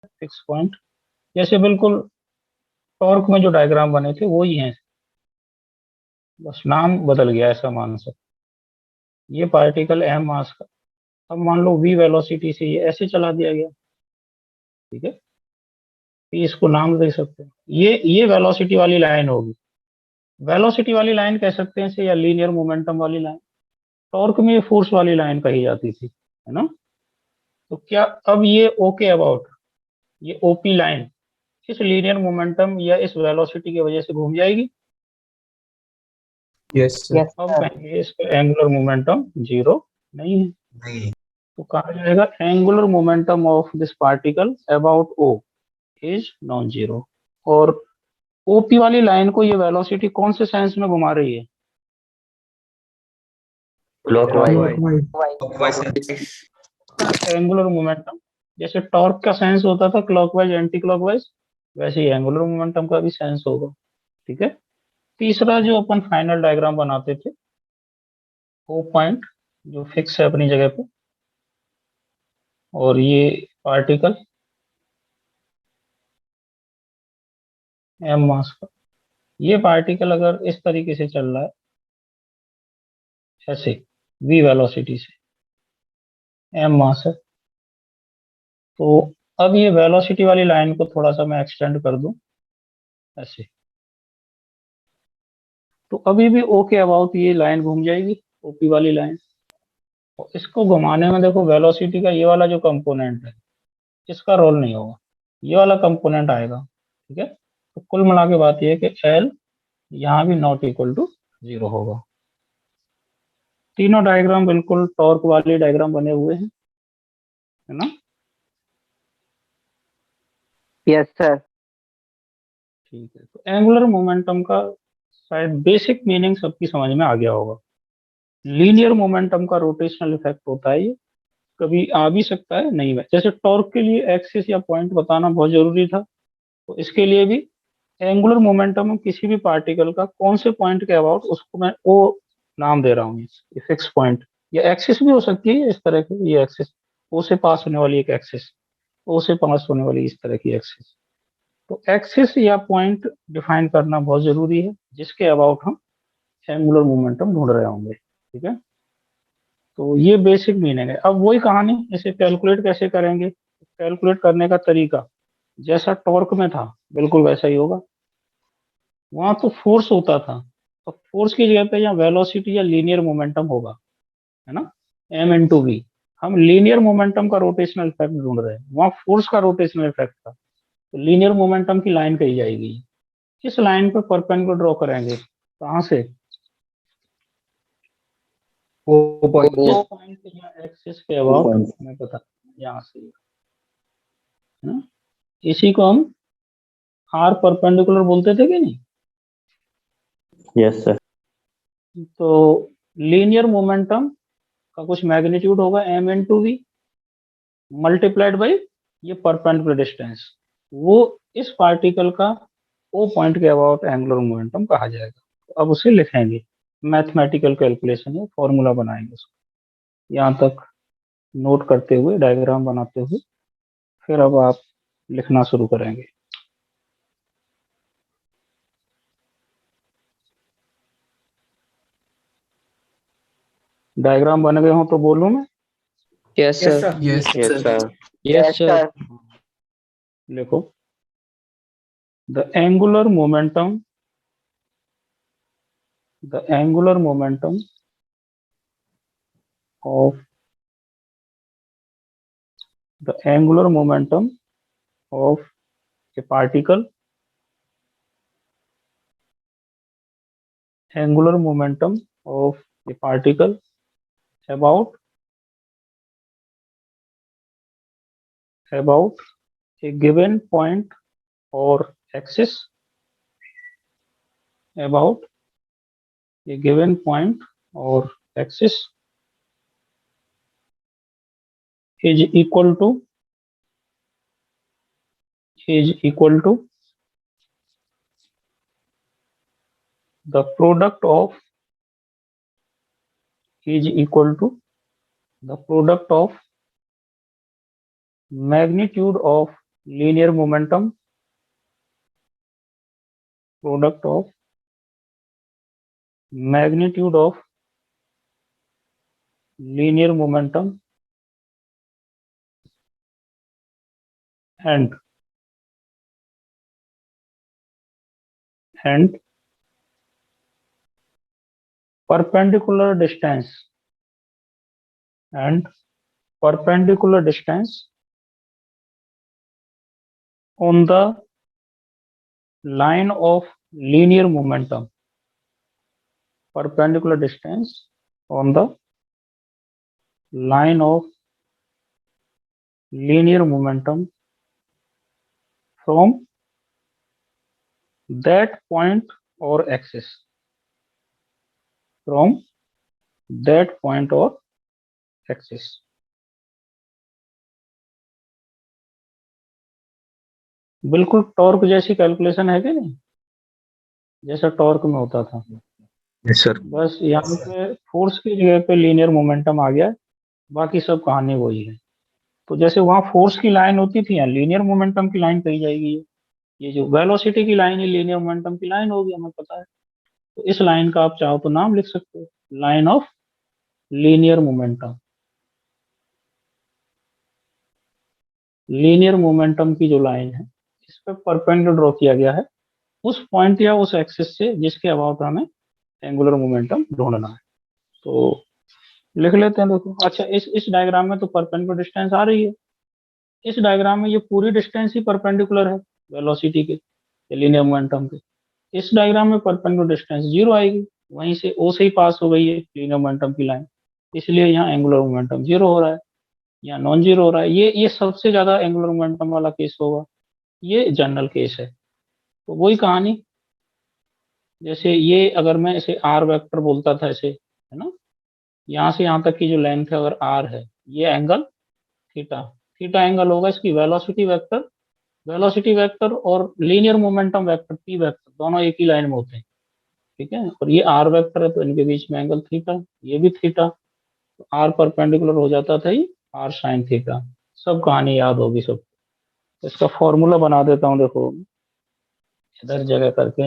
Fix point, जैसे बिल्कुल torque में जो डायग्राम बने थे वो ही हैं, बस नाम बदल गया, ऐसा मान सकते। ये पार्टिकल एम मास का, अब मान लो v वेलोसिटी से ये ऐसे चला दिया गया, ठीक है, तो इसको नाम दे सकते हैं, ये वेलोसिटी वाली लाइन होगी। वेलोसिटी वाली लाइन कह सकते हैं इसे, या लीनियर मोमेंटम वाली लाइन। टॉर्क में ये फोर्स वाली लाइन कही जाती थी, है ना। तो क्या अब ये ओके अबाउट, ये ओपी लाइन इस लीनियर मोमेंटम या इस वेलोसिटी की वजह से घूम जाएगी? Yes sir. यस अब सर। कहेंगे इसका एंगुलर मोमेंटम जीरो नहीं है। नहीं। तो कहा जाएगा angular momentum of this particle about O is non zero. और ओपी वाली लाइन को ये वेलोसिटी कौन से सेंस में घुमा रही है? एंगुलर मोमेंटम, जैसे टॉर्क का सेंस होता था क्लॉकवाइज एंटी क्लॉकवाइज, वैसे ही एंगुलर मोमेंटम का भी सेंस होगा, ठीक है। तीसरा जो अपन फाइनल डायग्राम बनाते थे, ओ पॉइंट जो फिक्स है अपनी जगह पे, और ये पार्टिकल एम मास का, ये पार्टिकल अगर इस तरीके से चल रहा है ऐसे v वेलोसिटी से, एम मास है, तो अब ये वेलोसिटी वाली लाइन को थोड़ा सा मैं एक्सटेंड कर दूं ऐसे, तो अभी भी ओके अबाउट ये लाइन घूम जाएगी, ओपी वाली लाइन। और इसको घुमाने में देखो वेलोसिटी का ये वाला जो कंपोनेंट है इसका रोल नहीं होगा, ये वाला कंपोनेंट आएगा, ठीक है। तो कुल मिला के बात ये है कि एल यहाँ भी नॉट इक्वल टू जीरो होगा। तीनों डायग्राम बिल्कुल टॉर्क वाले डायग्राम बने हुए हैं, है ना। Yes sir. ठीक है, तो एंगुलर मोमेंटम का शायद बेसिक मीनिंग सबकी समझ में आ गया होगा। लीनियर मोमेंटम का रोटेशनल इफेक्ट होता है ये, कभी आ भी सकता है नहीं है, जैसे टॉर्क के लिए एक्सिस या पॉइंट बताना बहुत जरूरी था, तो इसके लिए भी एंगुलर मोमेंटम में किसी भी पार्टिकल का कौन से पॉइंट के अबाउट, उसको मैं ओ नाम दे रहा हूँ, ये फिक्स पॉइंट या एक्सिस भी हो सकती है इस तरह की, ये एक्सिस ओ से पास होने वाली एक एक्सिस, ओ से पास होने वाली इस तरह की एक्सिस। तो एक्सिस या पॉइंट डिफाइन करना बहुत जरूरी है, जिसके अबाउट हम एंगुलर मोमेंटम ढूंढ रहे होंगे, ठीक है। तो ये बेसिक मीनिंग है। अब वही कहानी, इसे कैलकुलेट कैसे करेंगे, कैलकुलेट करने का तरीका जैसा टॉर्क में था बिल्कुल वैसा ही होगा। वहां तो फोर्स होता था, तो फोर्स की जगह पे यहाँ वेलोसिटी या लीनियर मोमेंटम होगा, है ना, एम इन टू वी। हम लीनियर मोमेंटम का रोटेशनल इफेक्ट ढूंढ रहे हैं, वहां फोर्स का रोटेशनल इफेक्ट था, तो लीनियर मोमेंटम की लाइन कही जाएगी। किस लाइन पे परपेंडिकुलर ड्रॉ करेंगे, कहाँ से? वो पॉइंट। वो पॉइंट यहाँ एक्सिस के अबाउट मैं बता, यहाँ से, है ना। इसी को हम आर परपेंडिकुलर बोलते थे कि नहीं? Yes sir. तो लीनियर मोमेंटम का कुछ मैग्नीट्यूड होगा M into V multiplied by ये परपेंडिकुलर डिस्टेंस, वो इस पार्टिकल का ओ पॉइंट के अबाउट एंगुलर मोमेंटम कहा जाएगा। तो अब उसे लिखेंगे, मैथमेटिकल कैलकुलेशन है, फॉर्मूला बनाएंगे उसको। यहाँ तक नोट करते हुए, डायग्राम बनाते हुए, फिर अब आप लिखना शुरू करेंगे। डायग्राम बन गए हो तो बोलूं मैं? Yes sir. Yes yes sir. Sir. Yes sir. लिखो, the angular momentum, the angular momentum of the angular momentum of a particle, angular momentum of a particle about a given point or axis, about a given point or axis is equal to the product of is equal to the product of magnitude of linear momentum product of magnitude of linear momentum and perpendicular distance and perpendicular distance on the line of linear momentum. Perpendicular distance on the line of linear momentum from that point or axis. From that point or axis. बिल्कुल torque जैसी calculation है कि नहीं, जैसा torque में होता था। Yes sir. बस यहाँ पे फोर्स की जगह पे लीनियर मोमेंटम आ गया, बाकी सब कहानी वही है। तो जैसे वहां फोर्स की लाइन होती थी, यहाँ लीनियर मोमेंटम की लाइन कही जाएगी। ये जो वेलोसिटी की लाइन है लीनियर मोमेंटम की लाइन होगी, हमें पता है। तो इस लाइन का आप चाहो तो नाम लिख सकते हो, line of linear momentum. Linear momentum की जो लाइन है, इस पर परपेंडिकुलर ड्रॉ किया गया है उस पॉइंट या उस एक्सिस से जिसके अबाउट हमें एंगुलर मोमेंटम ढूंढना है। तो लिख लेते हैं। देखो, अच्छा, इस डायग्राम में तो परपेंडिकुलर डिस्टेंस आ रही है। इस डायग्राम में ये पूरी डिस्टेंस ही परपेंडिकुलर है वेलोसिटी के, लीनियर मोमेंटम के। इस डायग्राम में परपेंडिकुलर डिस्टेंस 0 आएगी, वहीं से ओ से ही पास हो गई है लीनियर मोमेंटम की लाइन, इसलिए यहाँ एंगुलर मोमेंटम 0 हो रहा है, यहाँ नॉन जीरो हो रहा है। ये सबसे ज्यादा एंगुलर मोमेंटम वाला केस होगा, ये जनरल केस है। तो वही कहानी, जैसे ये अगर मैं इसे आर वेक्टर बोलता था ऐसे, है ना, यहाँ से यहाँ तक की जो लेंथ है अगर आर है, ये एंगल थीटा, थीटा एंगल होगा इसकी वेलोसिटी वेक्टर। वेलोसिटी वेक्टर और linear momentum vector P vector दोनों एक ही लाइन में होते हैं, ठीक है। और ये आर वेक्टर है तो इनके बीच में एंगल थीटा, ये भी थीटा, तो आर परपेंडिकुलर हो जाता था ये आर साइन थीटा। सब कहानी याद होगी सब। इसका फॉर्मूला बना देता हूँ, देखो इधर जगह करके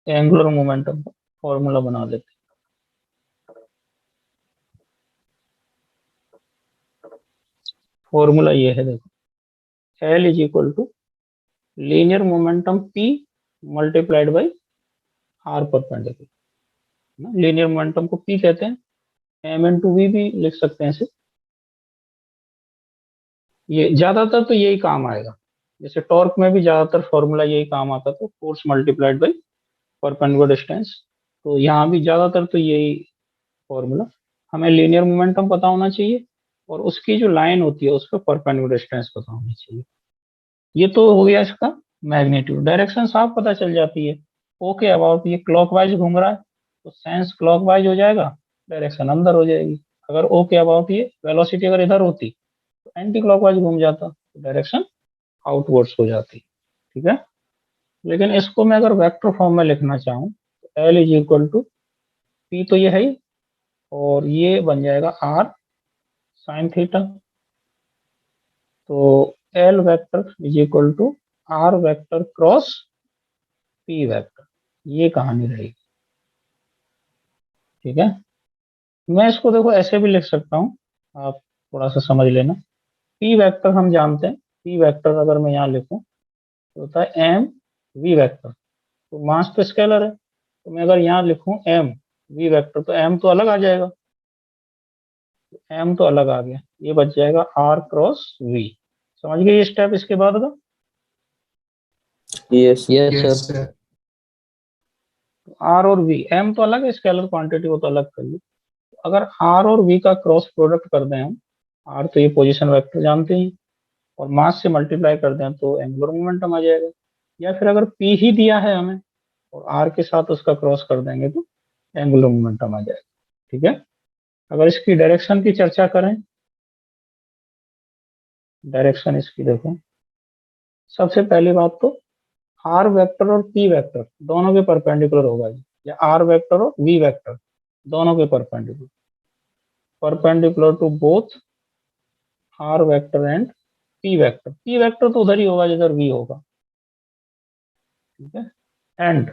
एंगुलर मोमेंटम का फॉर्मूला बना देते हैं। फॉर्मूला ये है, देखो, L is equal to linear momentum P multiplied by R perpendicular. Linear momentum को पी कहते हैं, एम इन टू वी भी लिख सकते हैं इसे। ये ज्यादातर तो यही काम आएगा, जैसे टॉर्क में भी ज्यादातर फॉर्मूला यही काम आता था, force multiplied by perpendicular distance. तो यहाँ भी ज्यादातर तो यही फॉर्मूला। हमें लीनियर मोमेंटम पता होना चाहिए और उसकी जो लाइन होती है उस पर परपेंडिकुलर डिस्टेंस पता होनी चाहिए। ये तो हो गया इसका मैग्नीट्यूड। डायरेक्शन साफ पता चल जाती है, ओके अबाउट ये क्लॉकवाइज घूम रहा है तो सेंस क्लॉकवाइज हो जाएगा, डायरेक्शन अंदर हो जाएगी। अगर ओके अबाउट ये वेलोसिटी अगर इधर होती तो एंटी क्लॉकवाइज घूम जाता, तो डायरेक्शन आउटवर्ड्स हो जाती, ठीक है। लेकिन इसको मैं अगर वेक्टर फॉर्म में लिखना चाहूँ तो L is equal to P, तो ये है ही, और ये बन जाएगा आर साइन थीटा। तो L vector is equal to R vector cross P vector, ये कहानी रहेगी, ठीक है। मैं इसको देखो ऐसे भी लिख सकता हूँ, आप थोड़ा सा समझ लेना। पी वेक्टर हम जानते हैं, पी वेक्टर अगर मैं यहाँ लिखूं तो होता है एम वी वेक्टर। तो मास तो स्केलर है, तो मैं अगर यहाँ लिखूं एम वी वेक्टर तो एम तो अलग आ जाएगा, एम तो अलग आ गया, ये बच जाएगा आर क्रॉस वी। समझ गए ये स्टेप इसके बाद का? Yes yes sir. Sir. R और वी, एम तो अलग है स्केलर क्वांटिटी, वो तो अलग कर ली। अगर आर और वी का क्रॉस प्रोडक्ट कर दें हम, आर तो ये पोजीशन वेक्टर जानते हैं, और मास से मल्टीप्लाई कर दें तो एंगुलर मोमेंटम आ जाएगा। या फिर अगर पी ही दिया है हमें और आर के साथ उसका क्रॉस कर देंगे तो एंगुलर मोमेंटम आ जाएगा, ठीक है। अगर इसकी डायरेक्शन की चर्चा करें, डायरेक्शन इसकी देखो, सबसे पहली बात तो आर वेक्टर और पी वेक्टर दोनों के परपेंडिकुलर होगा ये, या आर वेक्टर और वी वेक्टर दोनों के perpendicular, perpendicular to both R vector and P vector. P vector तो उधर ही होगा जिधर वी होगा, ठीक है। एंड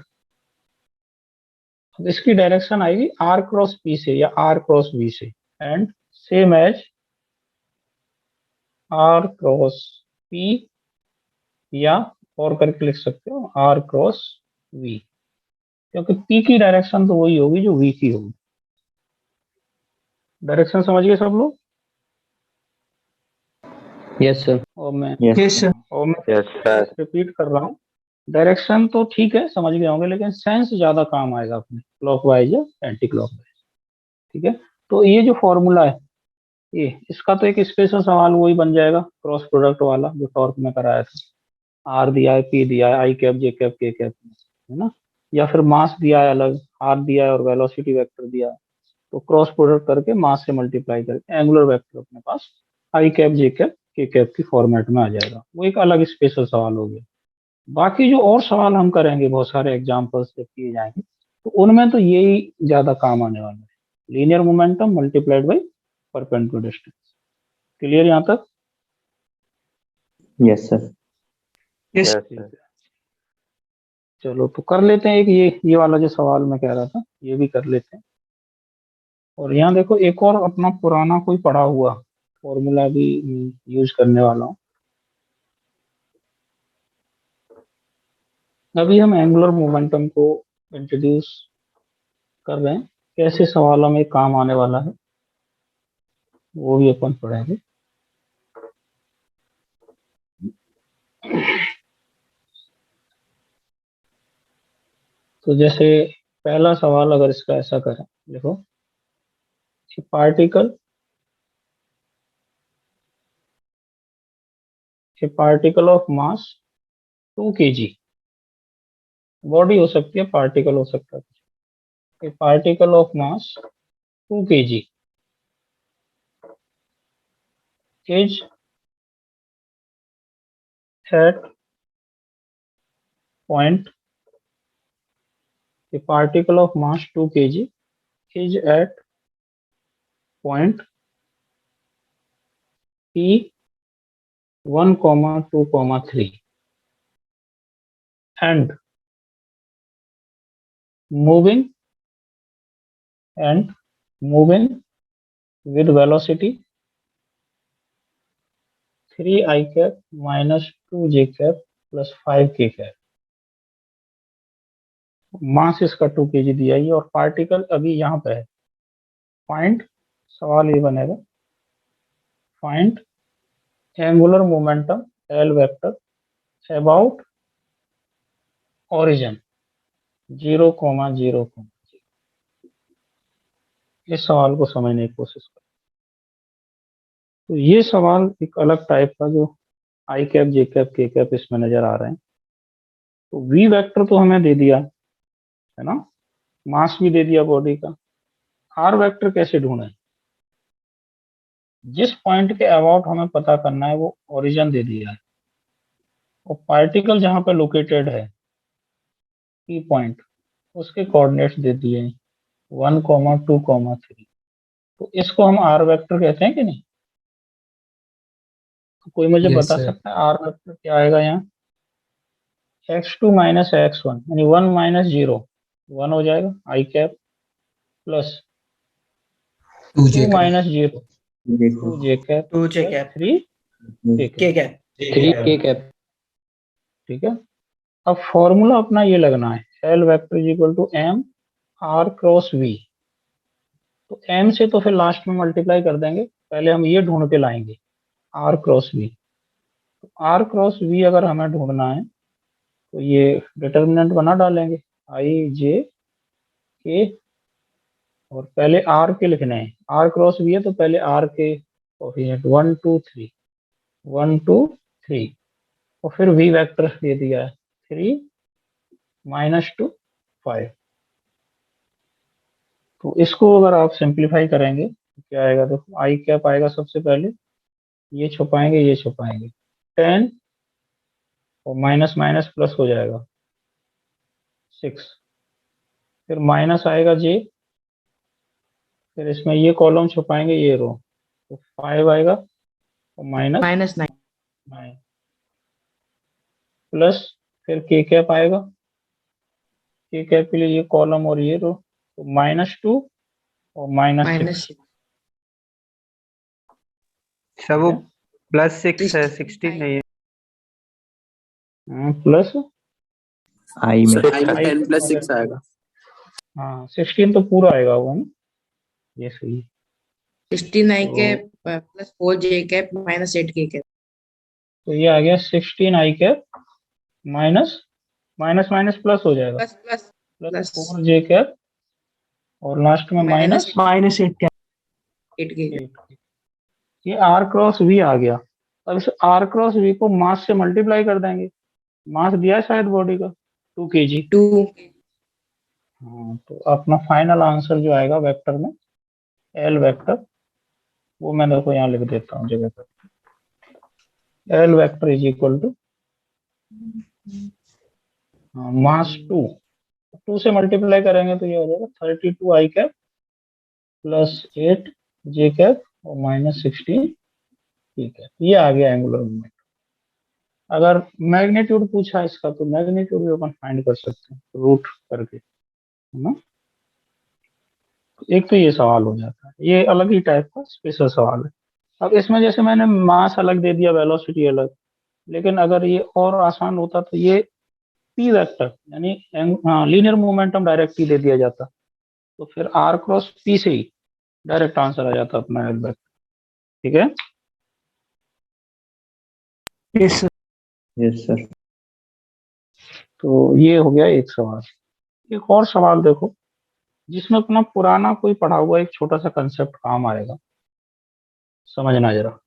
इसकी डायरेक्शन आएगी आर क्रॉस पी से या आर क्रॉस वी से, and same as R cross P, या और करके लिख सकते हो आर क्रॉस वी, क्योंकि पी की डायरेक्शन तो वही होगी जो वी की होगी। डायरेक्शन समझ गए सब लोग? Yes sir. और मैं यस सर। और मैं यस सर। रिपीट कर रहा हूँ, डायरेक्शन तो ठीक है समझ गए होंगे, लेकिन सेंस ज्यादा काम आएगा अपने, क्लॉकवाइज या एंटी क्लॉकवाइज, ठीक है। तो ये जो फॉर्मूला है, ये इसका तो एक स्पेशल सवाल वही बन जाएगा क्रॉस प्रोडक्ट वाला जो टॉर्क में कराया था। आर दिया है, पी दिया है, आई कैप जे कैप के कैप, है ना। या फिर मास दिया है अलग, आर दिया है और वेलोसिटी वेक्टर दिया है, तो क्रॉस प्रोडक्ट करके मास से मल्टीप्लाई करके एंगुलर वेक्टर अपने पास आई कैप जे कैप के कैप की फॉर्मेट में आ जाएगा। वो एक अलग स्पेशल सवाल हो गया। बाकी जो और सवाल हम करेंगे, बहुत सारे एग्जांपल्स जब किए जाएंगे, तो उनमें तो यही ज्यादा काम आने वाला है, linear momentum multiplied by perpendicular distance. Clear यहाँ तक? Yes sir. यस ठीक है, चलो तो कर लेते हैं एक ये वाला जो सवाल मैं कह रहा था, ये भी कर लेते हैं। और यहाँ देखो एक और अपना पुराना कोई पड़ा हुआ फॉर्मूला भी यूज करने वाला हूँ। अभी हम एंगुलर मोमेंटम को इंट्रोड्यूस कर रहे हैं, कैसे सवालों में काम आने वाला है वो भी अपन पढ़ेंगे। तो जैसे पहला सवाल अगर इसका ऐसा करें, देखो particle A particle of mass 2 kg, body हो सकती है, पार्टिकल हो सकता है, ए particle of mass 2 kg is at point, a particle of mass 2 kg is at point P 1, 2, 3 and moving and moving with velocity 3 I cap minus 2 j cap plus 5 k cap। मास इसका 2 kg दिया ही, और particle अभी यहाँ पे है। Find, सवाल ये बनेगा, find angular momentum L vector about origin 0, 0। इस सवाल को समझने की कोशिश करें। तो ये सवाल एक अलग टाइप का, जो आई कैप जे कैप के कैप इसमें नजर आ रहे हैं। तो वी वेक्टर तो हमें दे दिया है ना, मास भी दे दिया बॉडी का। आर वेक्टर कैसे ढूंढें? जिस पॉइंट के अबाउट हमें पता करना है वो ओरिजिन दे दिया है, और पार्टिकल जहां पे लोकेटेड है पी पॉइंट, उसके कोऑर्डिनेट्स दे दिए हैं 1, 2, 3। तो इसको हम आर वेक्टर कहते हैं कि नहीं? तो कोई मुझे यस बता सर। सकता है आर वेक्टर क्या आएगा यहाँ? x2 माइनस x1 यानी 1 माइनस 0, 1 हो जाएगा आई कैप, प्लस 2 2 जे का minus 0, 2 J cap, 2 j plus cap 3 K k cap, cap 3 k cap. ठीक है। अब फॉर्मूला अपना ये लगना है, L vector is equal to M R cross V. तो एम से तो फिर लास्ट में मल्टीप्लाई कर देंगे, पहले हम ये ढूंढ के लाएंगे आर क्रॉस वी। तो आर क्रॉस वी अगर हमें ढूंढना है तो ये डिटर्मिनेंट बना डालेंगे आई जे के, और पहले आर के लिखने हैं, आर क्रॉस वी है तो पहले आर के कोफिशिएंट 1, 2, 3, 1, 2, 3, और फिर वी वेक्टर दे दिया है 3 माइनस 2, 5। तो इसको अगर आप सिंप्लीफाई करेंगे तो क्या आएगा? देखो आई कैप आएगा सबसे पहले, ये छुपाएंगे ये छुपाएंगे, 10 और माइनस माइनस प्लस हो जाएगा 6, फिर माइनस आएगा जे, फिर इसमें ये कॉलम छुपाएंगे ये रो, तो 5 आएगा, और माइनस -9 प्लस फिर के कैप आएगा, के कैप के लिए ये कॉलम और ये रो, तो -2 और -6 सर वो +6 है, 16 नहीं है। प्लस आई में सर आई में आई 10 + 6 आएगा। हाँ 16 तो पूरा आएगा वो ना, ये सही है। 16 आई तो- cap + 4 j cap -8 k cap. तो ये आ गया 16 i cap minus minus minus plus हो जाएगा, plus plus plus 4 j cap और लास्ट में माइनस -8 के कैप। 8। ये आर क्रॉस वी आ गया। अब इस आर क्रॉस वी को मास से मल्टीप्लाई कर देंगे, मास दिया है शायद बॉडी का 2 kg। 2 हाँ, तो अपना फाइनल आंसर जो आएगा वेक्टर में एल वेक्टर, वो मैं देखो यहाँ लिख देता हूँ जगह पर। L vector is equal to mass 2 से मल्टीप्लाई करेंगे तो ये हो जाएगा 32 I cap plus 8 J cap और -16 ठीक है। ये आ गया एंगुलर मोमेंट। अगर मैग्नीट्यूड पूछा इसका तो मैग्नीट्यूड भी अपन फाइंड कर सकते हैं रूट करके, है ना। एक तो ये सवाल हो जाता है, ये अलग ही टाइप का स्पेशल सवाल है। अब इसमें जैसे मैंने मास अलग दे दिया, वेलोसिटी अलग, लेकिन अगर ये और आसान होता तो ये पी वेक्टर यानी लीनियर मोमेंटम डायरेक्ट ही दे दिया जाता, तो फिर आर क्रॉस पी से ही डायरेक्ट आंसर आ जाता अपना एल वेक्टर। ठीक है। Yes sir. Yes sir. तो ये हो गया एक सवाल। एक और सवाल देखो जिसमें अपना पुराना कोई पढ़ा हुआ एक छोटा सा कंसेप्ट काम आएगा, समझना जरा।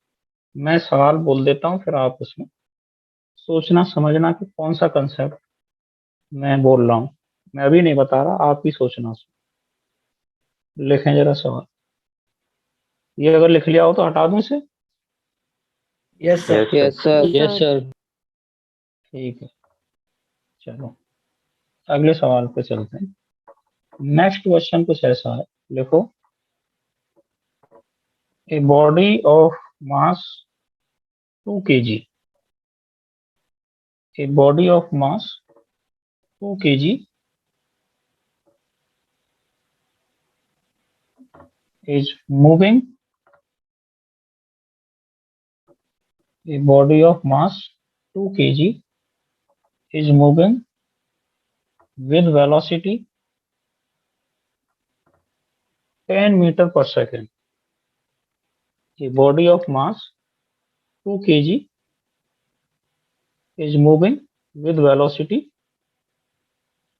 मैं सवाल बोल देता हूँ, फिर आप उसमें सोचना समझना कि कौन सा कंसेप्ट मैं बोल रहा हूँ। मैं अभी नहीं बता रहा, आप ही सोचना उसमें। लिखें जरा सवाल। ये अगर लिख लिया हो तो हटा दूं इसे। Yes sir. Yes sir. Yes sir. ठीक है, चलो अगले सवाल पे चलते हैं। नेक्स्ट क्वेश्चन कुछ ऐसा है, लिखो a body of mass 2 kg, a body of mass 2 kg is moving, a body of mass 2 kg is moving with velocity 10 meter per second. A body of mass 2 kg is moving with velocity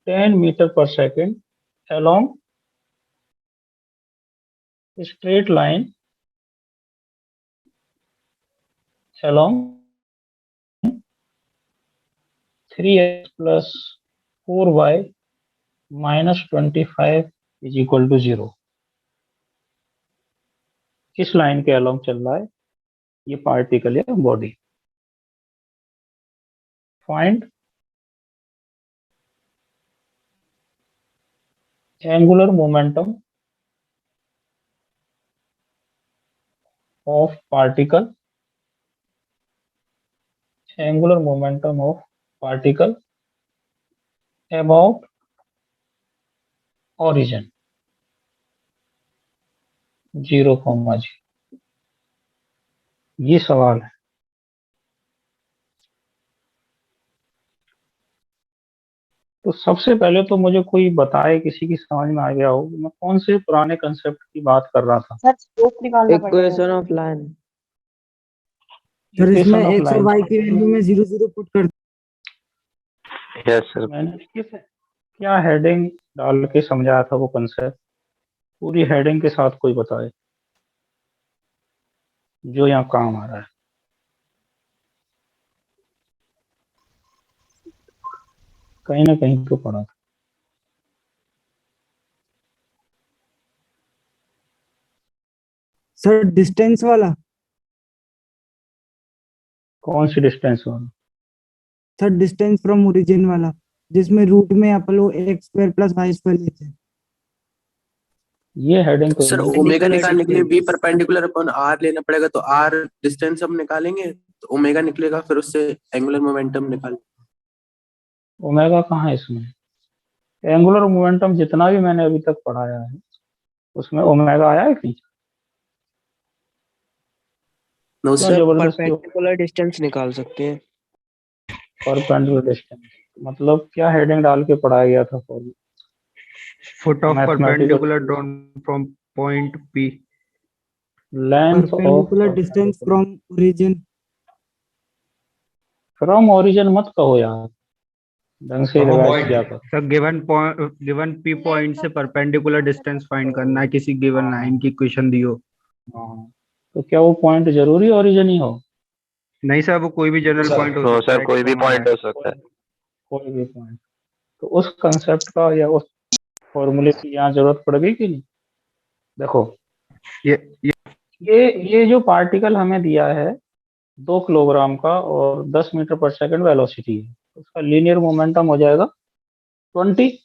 10 meter per second along a straight line along 3x plus 4y minus 25 is equal to 0. इस line के along चल रहा है ये particle या body. Find angular momentum of particle, angular momentum of particle about origin 0,0। ये सवाल है। तो सबसे पहले तो मुझे कोई बताए, किसी की समझ में आ गया हो मैं कौन से पुराने कंसेप्ट की बात कर रहा था। सर स्लोप निकालना पड़ेगा। Equation of line. सर इसमें Equation of x और line। y की वैल्यू में 0 0 पुट कर। Yes sir. मैंने क्या हेडिंग डाल के समझाया था वो कंसेप्ट, पूरी हेडिंग के साथ कोई बताए जो यहाँ काम आ रहा है। कहीं ना कहीं तो पढ़ा था। सर डिस्टेंस वाला। कौन सी डिस्टेंस वाला? सर डिस्टेंस फ्रॉम ओरिजिन वाला, जिसमें रूट में आप लोग x² + y² लेते हैं। ये हेडिंग तो सर नहीं। ओमेगा निकालने के लिए v परपेंडिकुलर अपॉन r लेना पड़ेगा, तो r डिस्टेंस हम निकालेंगे तो ओमेगा निकलेगा, फिर उससे एंगुलर मोमेंटम निकाल। ओमेगा कहाँ है इसमें? एंगुलर मोमेंटम जितना भी मैंने अभी तक पढ़ाया है उसमें ओमेगा आया है कि नो क्यों सर, जबरदस्ती? परपेंडिकुलर डिस्टेंस निकाल सकते हैं। परपेंडिकुलर डिस्टेंस मतलब क्या हेडिंग डाल के पढ़ाया गया था formula? Foot of mathematical perpendicular drawn from point P. Length of perpendicular distance from origin. From origin मत कहो यार, ढंग से रिवाइज किया करो। सर गिवन P पॉइंट से परपेंडिकुलर डिस्टेंस फाइंड करना है, किसी गिवन लाइन की इक्वेशन दी हो। हाँ, तो क्या वो पॉइंट जरूरी ओरिजिन ही हो? नहीं सर, वो कोई भी जनरल पॉइंट हो तो सकता सर है, कोई भी common पॉइंट है। हो सकता है। कोई भी पॉइंट। तो उस कंसेप्ट का या उस फॉर्मूले की यहाँ जरूरत पड़ गई कि नहीं? देखो ये ये जो पार्टिकल हमें दिया है 2 किलोग्राम का और 10 मीटर पर सेकंड वेलोसिटी है, उसका लीनियर मोमेंटम हो जाएगा 20,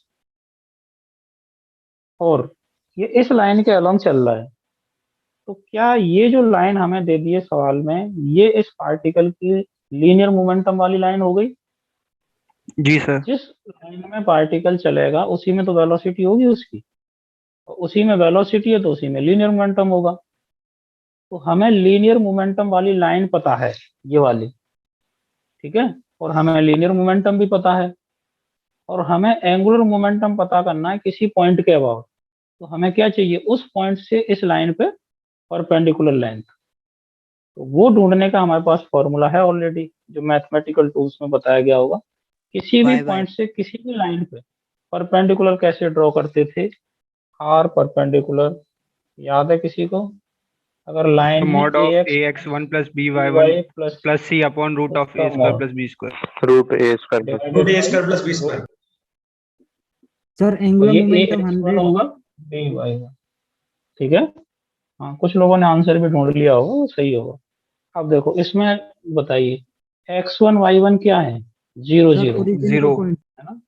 और ये इस लाइन के अलोंग चल रहा है। तो क्या ये जो लाइन हमें दे दी है सवाल में, ये इस पार्टिकल की लीनियर मोमेंटम वाली लाइन हो गई? जी सर। जिस लाइन में पार्टिकल चलेगा उसी में तो वेलोसिटी होगी उसकी, और उसी में वेलोसिटी है तो उसी में लीनियर मोमेंटम होगा। तो हमें लीनियर मोमेंटम वाली लाइन पता है, ये वाली, ठीक है, और हमें लीनियर मोमेंटम भी पता है, और हमें एंगुलर मोमेंटम पता करना है किसी पॉइंट के अबाउट। तो हमें क्या चाहिए? उस पॉइंट से इस लाइन पे परपेंडिकुलर लेंथ। तो वो ढूंढने का हमारे पास फॉर्मूला है ऑलरेडी, जो मैथमेटिकल टूल्स में बताया गया होगा। किसी भी पॉइंट से किसी भी लाइन पे परपेंडिकुलर कैसे ड्रॉ करते थे? आर परपेंडिकुलर, याद है किसी को? अगर लाइन है mod of ax ax1 plus by1 by plus plus c upon root of a square plus b square. Root A square divided Sir, तो angular ये momentum ax1 100. होगा by वन, ठीक है। हाँ, कुछ लोगों ने आंसर भी ढूंढ लिया होगा, वो सही होगा। अब देखो इसमें बताइए x1 y1 क्या है? 0 Sir, 0 origin Zero. का point. है ना?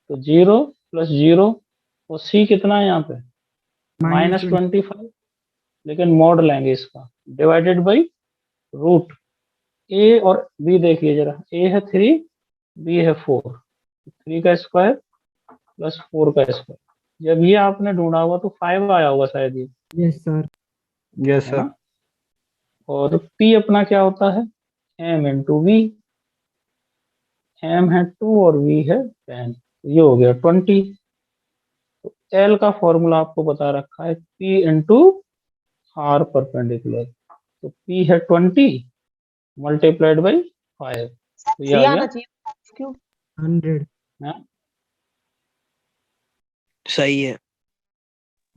तो 0 प्लस 0, और c कितना है यहाँ पे? -20. -25, लेकिन मॉड लेंगे इसका, डिवाइडेड बाई रूट। ए और बी देखिए जरा, ए है 3, बी है 4, 3 का स्क्वायर प्लस 4 का स्क्वायर। जब ये आपने ढूंढा होगा तो 5 आया होगा शायद ये, Yes, sir. यस है सर। ना? और P अपना क्या होता है? m into we. m है 2 और v है 10, ये हो गया 20। तो L का फॉर्मूला आपको बता रखा है P इंटू आर परपेंडिकुलर। तो P है 20 मल्टीप्लाइड बाई 5, तो ये आ गया 100. ना सही है।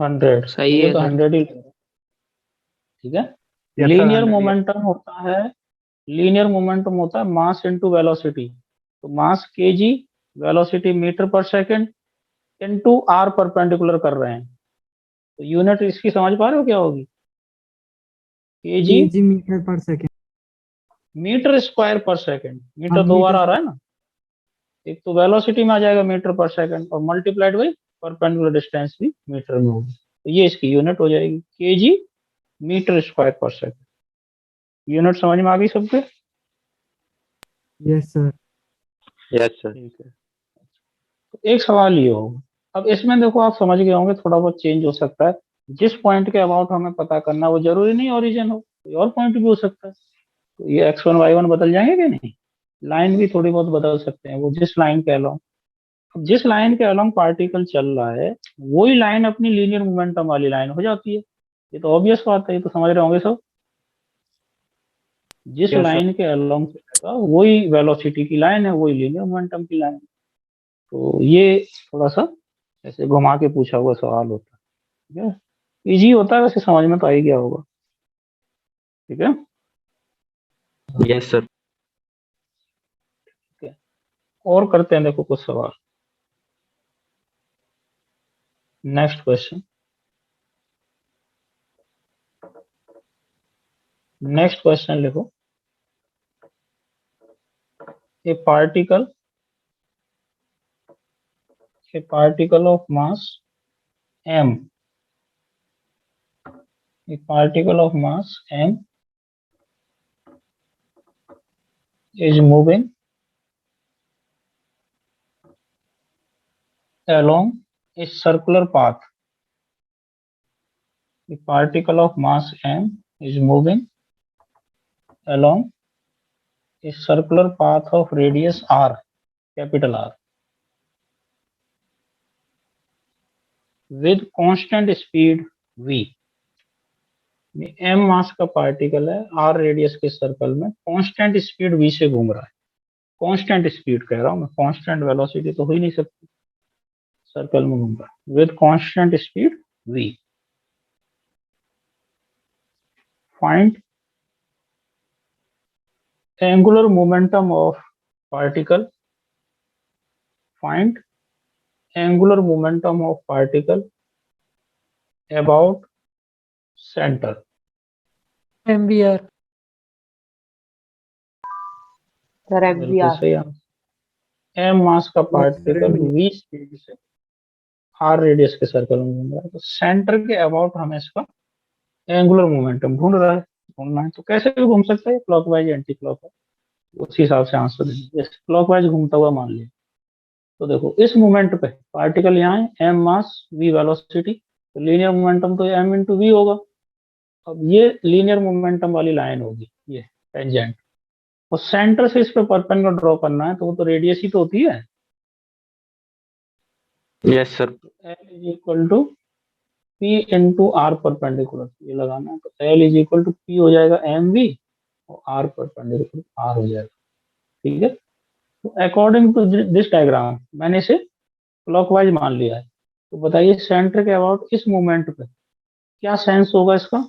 100। सही ये है तो सर। 100 ही, ठीक है। Yes, sir, लीनियर 100 ही है। मोमेंटम होता है, लीनियर मोमेंटम होता है मास इनटू वेलोसिटी। तो मास केजी, वेलोसिटी मीटर पर सेकंड, इनटू आर परपेंडिकुलर कर रहे हैं। तो यूनिट इसकी समझ पा रहे हो क्या होगी? KG kg meter per second. Metre square per second, metre हाँ, दो बार meter. आ रहा है ना, एक तो वेलोसिटी में आ जाएगा मीटर पर सेकंड, और मल्टीप्लाइड बाई परपेंडिकुलर डिस्टेंस भी मीटर में होगी, तो ये इसकी यूनिट हो जाएगी KG metre square per second. Unit समझ में आ गई सबके? Yes, sir. Yes sir. ठीक है। तो एक सवाल ये होगा, अब इसमें देखो आप समझ गए होंगे, थोड़ा बहुत चेंज हो सकता है। जिस पॉइंट के अबाउट हमें पता करना, वो जरूरी नहीं ओरिजिन हो, कोई और पॉइंट भी हो सकता है। तो ये x1 y1 बदल जाएंगे कि नहीं? लाइन भी थोड़ी बहुत बदल सकते हैं, वो जिस लाइन के अलोंग, जिस लाइन के अलोंग पार्टिकल चल रहा है वही लाइन अपनी लीनियर मोमेंटम वाली लाइन हो जाती है। ये तो ऑब्वियस बात है, ये तो समझ रहे होंगे सब। जिस Yes, sir. लाइन के अलोंग चलेगा वही वेलोसिटी की लाइन है, वही लीनियर मोमेंटम की लाइन है। तो ये थोड़ा सा ऐसे घुमा के पूछा हुआ सवाल होता है, ठीक है। इजी होता है, वैसे समझ में तो आ ही गया होगा, ठीक है। Yes sir. ठीक है, और करते हैं, देखो कुछ सवाल। नेक्स्ट क्वेश्चन, नेक्स्ट क्वेश्चन लिखो। ए particle of mass m A particle of mass m is moving along a circular path. The particle of mass m is moving along a circular path of radius r, capital R, with constant speed v. m मास का particle है, r radius के circle में constant speed v से घूम रहा है. Constant speed कह रहा हूं मैं, कांस्टेंट वेलोसिटी तो हो ही नहीं सकती, सर्कल में घूम रहा है with constant speed v. Find angular momentum of particle. Find angular momentum of particle about centre. MVR. Sir बिल्कुल MVR. सही आंसर. एम मास का पार्टिकल v स्पीड से r रेडियस के सर्कल में घूम रहा है, तो सेंटर के अबाउट हमें इसका एंगुलर मोमेंटम ढूंढना है. तो कैसे भी घूम सकता है, क्लॉकवाइज एंटी क्लॉकवाइज, उसी हिसाब से आंसर देंगे. जैसे क्लॉकवाइज घूमता हुआ मान लिया, तो देखो इस मोमेंट पे पार्टिकल यहाँ है, एम मास v वेलोसिटी, तो लीनियर मोमेंटम तो m इंटू वी होगा. अब ये लीनियर मोमेंटम वाली लाइन होगी, ये टेंजेंट, और सेंटर से इस पे परपेंडिकुलर ड्रॉ करना है, तो वो तो रेडियस ही तो होती है. Yes sir. L is equal to P into R perpendicular, ये लगाना है, तो L is equal to P हो जाएगा mv और r परपेंडिकुलर r हो जाएगा. ठीक है, तो अकॉर्डिंग टू दिस डायग्राम मैंने इसे क्लॉकवाइज मान लिया है. तो बताइए सेंटर के अबाउट इस मोमेंट पे क्या सेंस होगा इसका.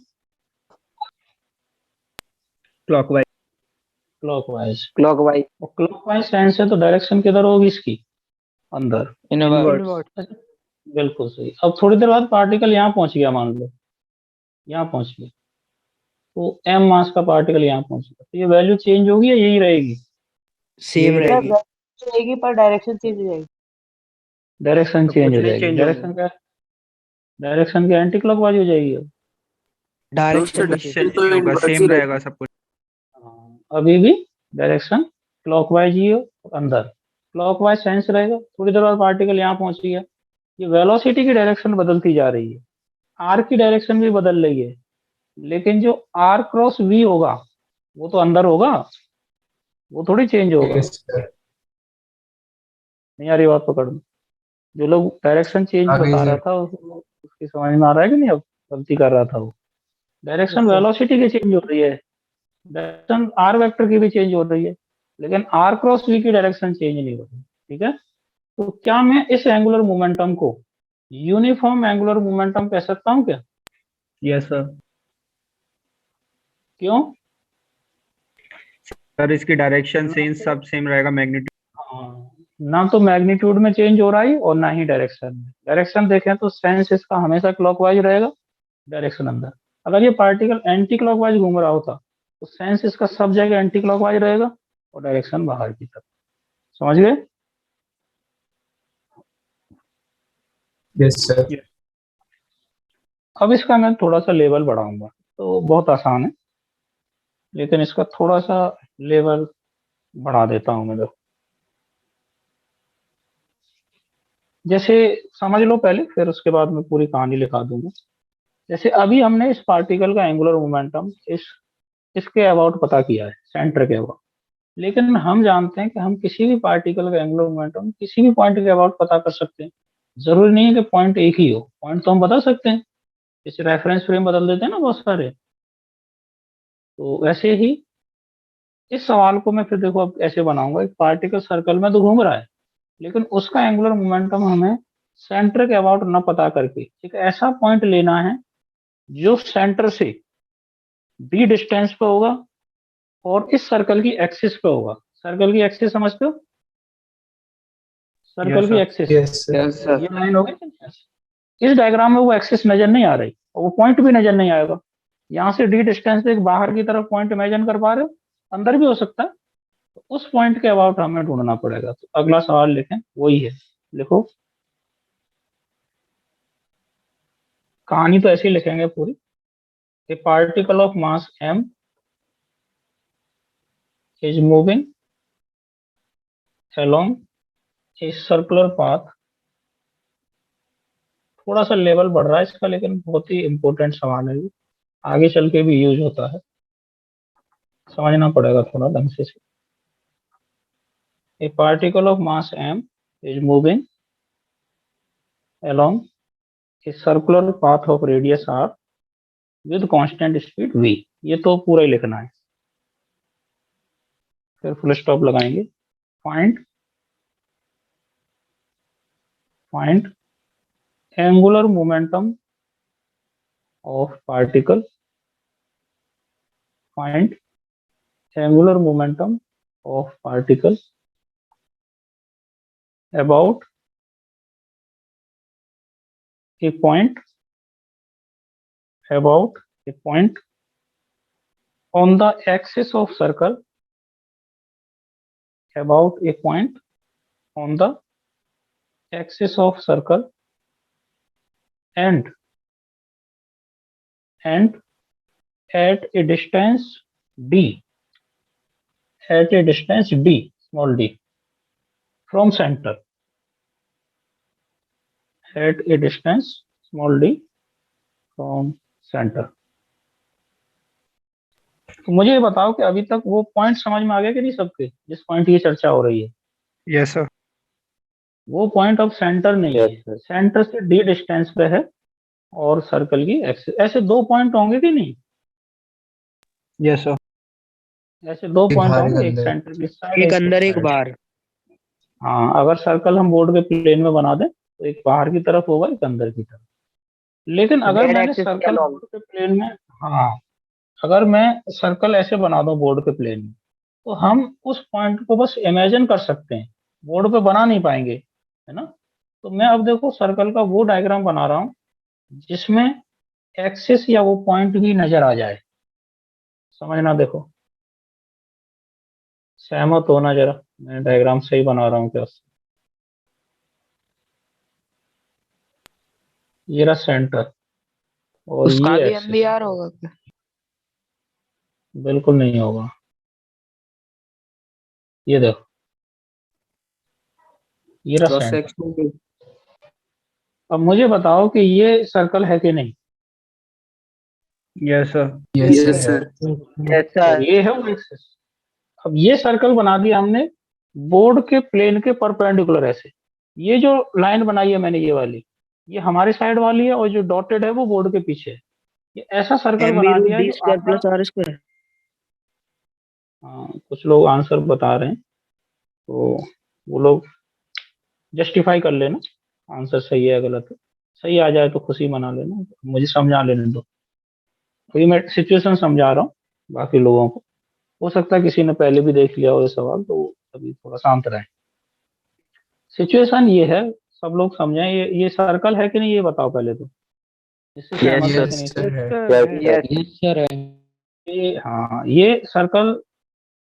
क्लॉकवाइज. क्लॉकवाइज. क्लॉकवाइज. और क्लॉकवाइज सेंस है तो डायरेक्शन किधर होगी इसकी, अंदर. इनवर्ट. बिल्कुल सही. अब थोड़ी देर बाद पार्टिकल यहाँ पहुंच गया, मान लो यहाँ पहुंच गया, तो m मास का पार्टिकल यहाँ पहुंच गया, तो ये वैल्यू चेंज होगी या यही रहेगी. सेम सर रहेगी. रहेगी पर डायरेक्शन चेंज हो जाएगी. डायरेक्शन तो चेंज कुछ हो नहीं जाएगी. change डायरेक्शन क्या, डायरेक्शन के एंटी क्लॉकवाइज हो जाएगी. अब डायरेक्शन क्वेश्चन तो नहीं होगा, inverse ही सेम रहेगी. रहेगा सब कुछ. अभी भी डायरेक्शन क्लॉकवाइज ही हो, अंदर क्लॉकवाइज सेंस रहेगा. थोड़ी देर बाद पार्टिकल यहाँ पहुंच गया, ये वेलोसिटी की डायरेक्शन बदलती जा रही है, आर की डायरेक्शन भी बदल रही है, लेकिन जो आर क्रॉस वी होगा वो तो अंदर होगा, वो थोड़ी चेंज होगा. नहीं आ रही बात पकड़ में. जो लोग डायरेक्शन चेंज बता रहा था उसकी समझ में आ रहा है कि नहीं. अब गलती कर रहा था वो. डायरेक्शन वेलोसिटी की चेंज हो रही है, डायरेक्शन आर वेक्टर की भी चेंज हो रही है, लेकिन आर क्रॉस वी की डायरेक्शन चेंज नहीं हो रही. ठीक है, तो क्या मैं इस एंगुलर मोमेंटम को यूनिफॉर्म एंगुलर मोमेंटम कह सकता हूँ क्या. Yes sir. क्यों. सर इसकी डायरेक्शन सेंस सब सेम रहेगा, मैग्नीट्यूड. हाँ, ना तो मैग्नीट्यूड में चेंज हो रहा है और ना ही डायरेक्शन में. डायरेक्शन देखें तो सेंस इसका हमेशा क्लॉकवाइज रहेगा, डायरेक्शन अंदर. अगर ये पार्टिकल एंटी क्लॉकवाइज घूम रहा होता तो सेंस इसका सब जगह एंटी क्लॉकवाइज रहेगा और डायरेक्शन बाहर की तरफ. समझ गए. Yes sir. अब इसका मैं थोड़ा सा लेवल बढ़ाऊंगा, तो बहुत आसान है, लेकिन इसका थोड़ा सा लेवल बढ़ा देता हूं मैं. देखो जैसे समझ लो पहले, फिर उसके बाद मैं पूरी कहानी लिखा दूंगा. जैसे अभी हमने इस पार्टिकल का एंगुलर मोमेंटम इसके अबाउट पता किया है, सेंटर के अबाउट, लेकिन हम जानते हैं कि हम किसी भी पार्टिकल का एंगुलर मोमेंटम किसी भी पॉइंट के अबाउट पता कर सकते हैं. जरूरी नहीं है कि पॉइंट एक ही हो, पॉइंट तो हम बता सकते हैं, जैसे रेफरेंस फ्रेम बदल देते हैं ना बहुत सारे. तो वैसे ही इस सवाल को मैं फिर देखो अब ऐसे बनाऊंगा, एक पार्टिकल सर्कल में तो घूम रहा है, लेकिन उसका एंगुलर मोमेंटम हमें सेंटर के अबाउट न पता करके एक ऐसा पॉइंट लेना है जो सेंटर से d डिस्टेंस पे होगा और इस सर्कल की एक्सिस पे होगा. सर्कल की एक्सिस समझते हो, सर्कल Yes, की sir. एक्सिस. Yes sir. ये लाइन होगी, इस डायग्राम में वो एक्सिस नजर नहीं आ रही और वो पॉइंट भी नजर नहीं आएगा. यहाँ से d डिस्टेंस से एक बाहर की तरफ पॉइंट इमेजिन कर पा रहे हो, अंदर भी हो सकता है, तो उस पॉइंट के अबाउट हमें ढूंढना पड़ेगा. तो अगला सवाल लिखें, वही है. लिखो, कहानी तो ऐसे ही लिखेंगे पूरी. A particle of mass m is moving along a circular path. थोड़ा सा लेवल बढ़ रहा है इसका, लेकिन बहुत ही इंपॉर्टेंट सवाल है ये, आगे चल के भी यूज होता है, समझना पड़ेगा थोड़ा ढंग से। A particle of mass m is moving along a circular path of radius r with constant speed v। ये तो पूरा ही लिखना है, फिर फुल स्टॉप लगाएंगे। Find angular momentum of particle, find angular momentum of particle about a point on the axis of circle, about a point on the axis of circle and at a distance d, small d, from center, at a distance small d from center। तो मुझे ये बताओ कि अभी तक वो point समझ में आ गया कि नहीं सबके, जिस पॉइंट की चर्चा हो रही है? Yes sir. वो पॉइंट ऑफ सेंटर नहीं है, सेंटर से डी डिस्टेंस पे है और सर्कल की एक्सिस। ऐसे दो पॉइंट होंगे कि नहीं? Yes sir. ऐसे दो एक पॉइंट बाहर, होंगे, एक एक अंदर। सेंटर की साइड, एक अंदर एक side। बाहर। हाँ, अगर सर्कल हम बोर्ड के प्लेन में बना दें तो एक बाहर की तरफ होगा, एक अंदर की तरफ। लेकिन अगर Z मैंने axis के सर्कल along। बोर्ड के प्लेन में, हाँ, अगर मैं सर्कल ऐसे बना दूं बोर्ड के प्लेन में, तो हम उस पॉइंट को बस इमेजिन कर सकते हैं, बोर्ड पे बना नहीं पाएंगे, है ना। तो मैं अब देखो सर्कल का वो डायग्राम बना रहा हूं जिसमें एक्सिस या वो पॉइंट भी नजर आ जाए। समझना, देखो सहमत होना जरा, मैं डायग्राम सही बना रहा हूँ क्या? ये रहा सेंटर और उसका ये भी एक्सिस। MBR होगा क्या? बिल्कुल नहीं होगा। ये देखो, ये रहा क्रॉस सेंटर। सेक्शन। अब मुझे बताओ कि ये सर्कल है कि नहीं? Yes sir. Yes sir. ऐसा और ये है वो एक्सिस। अब ये सर्कल बना दिया हमने बोर्ड के प्लेन के परपेंडिकुलर ऐसे। ये जो लाइन बनाई है मैंने, ये वाली, ये हमारी साइड वाली है और जो डॉटेड है वो बोर्ड के पीछे है। ये ऐसा सर्कल बना दिया है MB√D जो स्क्वायर आधा, प्लस R स्क्वायर। हाँ, कुछ लोग आंसर बता रहे हैं तो वो लोग जस्टिफाई कर लेना, आंसर सही है गलत है। सही आ जाए तो खुशी मना लेना, मुझे समझा लेने दो। अभी मैं सिचुएशन समझा रहा हूँ बाकी लोगों को, हो सकता है किसी ने पहले भी देख लिया हो ये सवाल, तो अभी थोड़ा शांत रहे। सिचुएशन ये है, सब लोग समझें, ये सर्कल है कि नहीं ये बताओ पहले तो। इससे सहमत है कि नहीं? सर है। Yes sir. ये, हाँ, ये सर्कल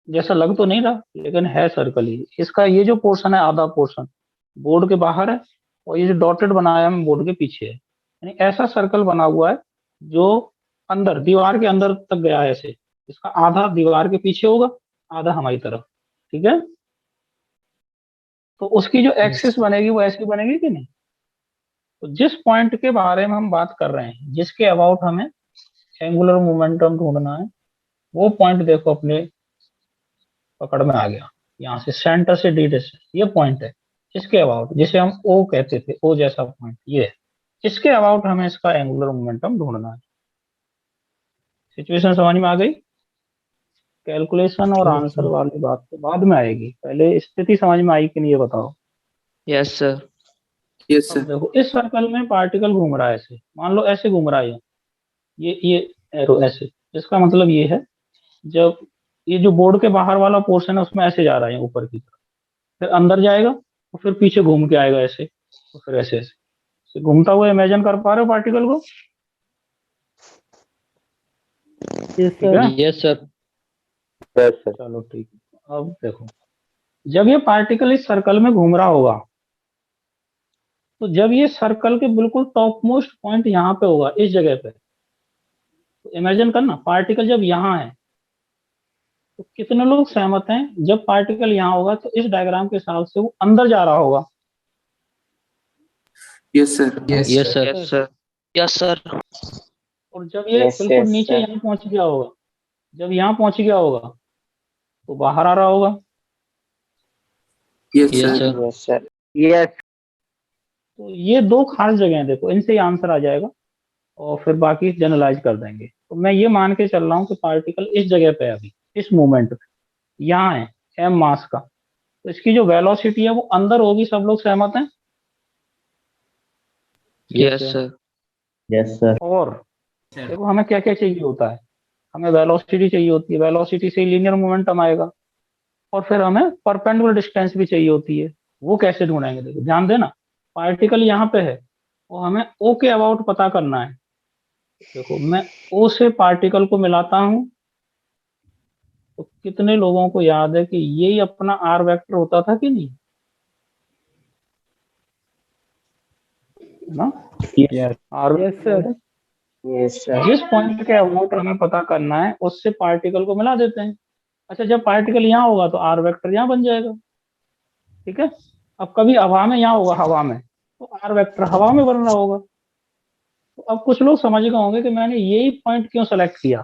जैसा लग तो नहीं रहा, लेकिन है सर्कल ही। इसका ये जो पोर्शन है, आधा पोर्शन बोर्ड के बाहर है और ये जो डॉटेड बनाया है बोर्ड के पीछे है। यानी ऐसा सर्कल बना हुआ है जो अंदर दीवार के अंदर तक गया है ऐसे। इसका आधा दीवार के पीछे होगा, आधा हमारी तरफ, ठीक है। तो उसकी जो एक्सिस बनेगी वो ऐसी बनेगी कि नहीं? तो जिस पॉइंट के बारे में हम बात कर रहे हैं, जिसके अबाउट हमें एंगुलर मोमेंटम ढूंढना है, वो पॉइंट देखो अपने पकड़ में आ गया। यहाँ से सेंटर से डी डिस्टेंस ये पॉइंट है, इसके अबाउट, जिसे हम ओ कहते थे, ओ जैसा पॉइंट ये है। इसके अबाउट हमें इसका एंगुलर मोमेंटम ढूंढना है। सिचुएशन समझ में आ गई? कैलकुलेशन और आंसर वाली बात तो बाद में आएगी, पहले स्थिति समझ में आई कि नहीं ये बताओ। Yes sir. यस अब सर। देखो इस सर्कल में पार्टिकल घूम रहा है ऐसे, मान लो ऐसे घूम रहा है ये एरो ऐसे। इसका मतलब ये है, जब ये जो बोर्ड के बाहर वाला पोर्शन है उसमें ऐसे जा रहा है ऊपर की तरफ, फिर अंदर जाएगा और फिर पीछे घूम के आएगा ऐसे, और फिर ऐसे ऐसे घूमता हुआ इमेजिन कर पा रहे हो पार्टिकल को? ठीक है, यस सर। चलो ठीक है। अब देखो, जब ये पार्टिकल इस सर्कल में घूम रहा होगा, तो जब ये सर्कल के बिल्कुल टॉप मोस्ट पॉइंट यहाँ पे होगा, इस जगह पे, तो इमेजिन करना, पार्टिकल जब यहाँ है तो कितने लोग सहमत हैं जब पार्टिकल यहाँ होगा तो इस डायग्राम के हिसाब से वो अंदर जा रहा होगा? Yes sir. Yes, sir. Yes, sir. Yes, sir. और जब ये बिल्कुल नीचे यहाँ पहुंच गया होगा, जब यहाँ पहुंच गया होगा तो बाहर आ रहा होगा। Yes Yes, sir. sir. Yes तो ये दो खास जगह हैं, देखो इनसे ही आंसर आ जाएगा और फिर बाकी जनरलाइज कर देंगे। तो मैं ये मान के चल रहा हूँ कि पार्टिकल इस जगह पे है, अभी इस मोमेंट पे यहाँ है m मास का, तो इसकी जो वेलोसिटी है वो अंदर होगी। सब लोग सहमत हैं? Yes, sir. और देखो हमें क्या क्या चाहिए होता है, हमें वेलोसिटी चाहिए होती है, वेलोसिटी से लीनियर मोमेंटम आएगा, और फिर हमें परपेंडिकुलर डिस्टेंस भी चाहिए होती है। वो कैसे ढूंढेंगे? देखो ध्यान देना, पार्टिकल यहाँ पे है और हमें O के अबाउट पता करना है। देखो मैं O से पार्टिकल को मिलाता हूँ तो कितने लोगों को याद है कि यही अपना R वेक्टर होता था कि नहीं, है ना? R वेक्टर जिस पॉइंट के अबाउट हमें पता करना है उससे पार्टिकल को मिला देते हैं। अच्छा, जब पार्टिकल यहाँ होगा तो R वेक्टर यहाँ बन जाएगा, ठीक है। अब कभी हवा में यहाँ होगा, हवा में, तो R वेक्टर हवा में बन रहा होगा। तो अब कुछ लोग समझ गए होंगे कि मैंने यही पॉइंट क्यों सेलेक्ट किया।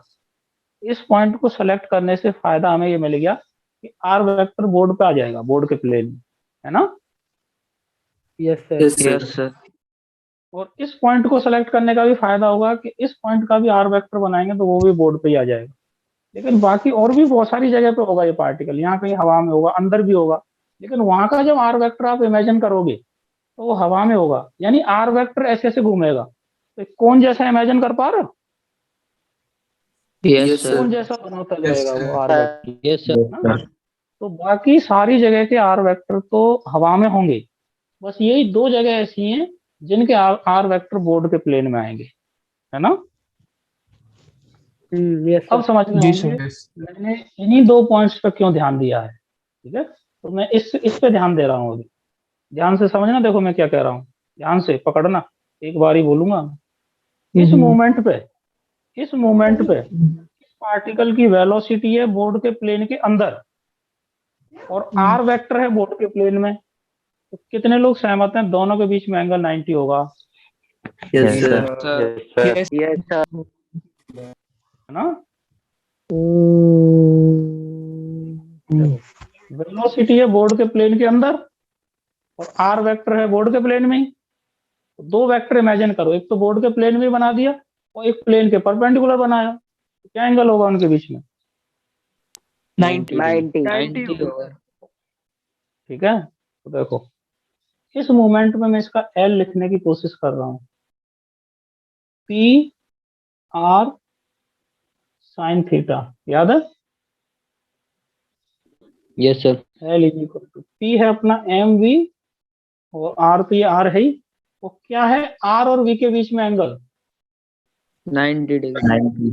इस पॉइंट को सेलेक्ट करने से फायदा हमें ये मिल गया कि R वेक्टर बोर्ड पे आ जाएगा, बोर्ड के प्लेन में, है ना? Yes, sir. Yes Yes, sir. sir. और इस पॉइंट को सेलेक्ट करने का भी फायदा होगा कि इस पॉइंट का भी R वेक्टर बनाएंगे तो वो भी बोर्ड पे ही आ जाएगा। लेकिन बाकी और भी बहुत सारी जगह पे होगा ये पार्टिकल, यहाँ कहीं हवा में होगा, अंदर भी होगा, लेकिन वहां का जब R वेक्टर आप इमेजिन करोगे तो वो हवा में होगा, यानी R वेक्टर ऐसे ऐसे घूमेगा। तो कौन जैसा इमेजिन कर पा रहे हो? Yes, yes sir. कौन सर। जैसा बनाता Yes, जाएगा sir. वो R वेक्टर, Yes, sir. ना? तो बाकी सारी जगह के R वेक्टर तो हवा में होंगे, बस यही दो जगह ऐसी हैं जिनके R वेक्टर बोर्ड के प्लेन में आएंगे, है ना? Yes, अब sir. समझ में जी होंगे सर. मैंने इन्हीं दो पॉइंट्स पर क्यों ध्यान दिया है, ठीक है। तो मैं इस पे ध्यान दे रहा हूँ अभी, ध्यान से समझना। देखो मैं क्या कह रहा हूँ, ध्यान से पकड़ना, एक बार ही बोलूंगा। इस मोमेंट पे पार्टिकल की वेलोसिटी है बोर्ड के प्लेन के अंदर और R वेक्टर है बोर्ड के प्लेन में। तो कितने लोग सहमत हैं दोनों के बीच में एंगल 90 होगा, यस सर। यस सर है ना? वेलोसिटी है बोर्ड के प्लेन के अंदर और R वेक्टर है बोर्ड के प्लेन में ही। तो दो वेक्टर इमेजिन करो, एक तो बोर्ड के प्लेन में बना दिया और एक प्लेन के परपेंडिकुलर बनाया, तो क्या एंगल होगा उनके बीच में? 90 90 होगा. ठीक है। तो देखो इस मोमेंट में मैं इसका L लिखने की कोशिश कर रहा हूँ, P R साइन थीटा, याद है? Yes, sir. L is equal to P है अपना MV और R तो ये R है ही, वो क्या है R और V के बीच में एंगल 90 degree. 90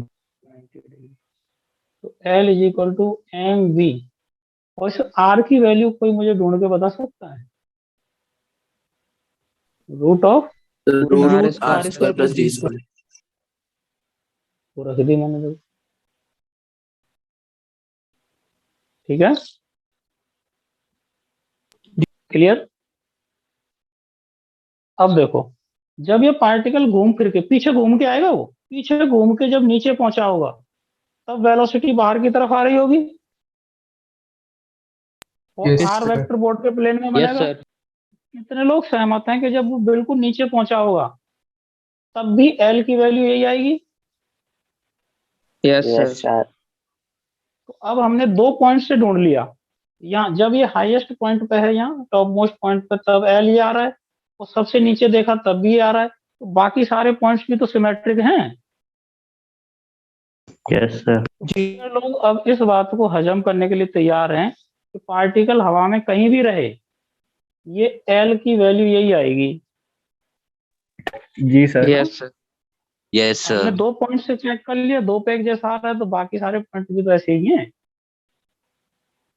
डिग्री। तो L इज इक्वल टू MV और इस R की वैल्यू कोई मुझे ढूंढ के बता सकता है? Root of root R square plus D square. वो रख दी मैंने तो, ठीक है, क्लियर। अब देखो जब ये पार्टिकल घूम फिर के पीछे घूम के आएगा, वो पीछे घूम के जब नीचे पहुंचा होगा तब वेलोसिटी बाहर की तरफ आ रही होगी और Yes, R sir. Vector board के प्लेन में Yes, बनेगा। sir. कितने लोग सहमत हैं कि जब वो बिल्कुल नीचे पहुंचा होगा तब भी L की वैल्यू यही आएगी? Yes, sir. तो अब हमने दो पॉइंट से ढूंढ लिया, यहाँ जब ये हाईएस्ट पॉइंट पे है, यहाँ टॉप मोस्ट पॉइंट पे, तब L ये आ रहा है और सबसे नीचे देखा तब भी ये आ रहा है। तो बाकी सारे पॉइंट्स भी तो सिमेट्रिक हैं। Yes, sir. जितने लोग अब इस बात को हजम करने के लिए तैयार हैं कि पार्टिकल हवा में कहीं भी रहे ये L की वैल्यू यही आएगी। जी सर. Yes, sir. Yes, हमने sir. दो पॉइंट से चेक कर लिया, दो पे एक जैसा आ रहा है, तो बाकी सारे पॉइंट भी तो ऐसे ही हैं।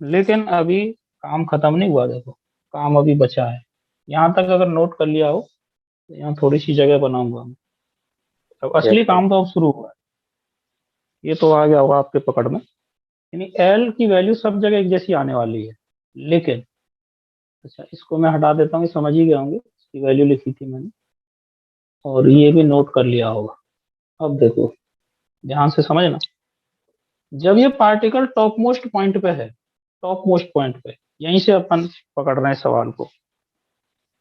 लेकिन अभी काम खत्म नहीं हुआ, देखो काम अभी बचा है। यहाँ तक अगर नोट कर लिया हो तो यहाँ थोड़ी सी जगह बनाऊंगा मैं। अब असली काम तो अब शुरू हुआ है। ये तो आ गया होगा आपके पकड़ में, यानी एल की वैल्यू सब जगह एक जैसी आने वाली है। लेकिन अच्छा, इसको मैं हटा देता हूँ, ये समझ ही गए होंगे, इसकी वैल्यू लिखी थी मैंने और ये भी नोट कर लिया होगा। अब देखो ध्यान से समझना, जब ये पार्टिकल टॉप मोस्ट पॉइंट पे है, टॉप मोस्ट पॉइंट पे, यहीं से अपन पकड़ रहे हैं सवाल को,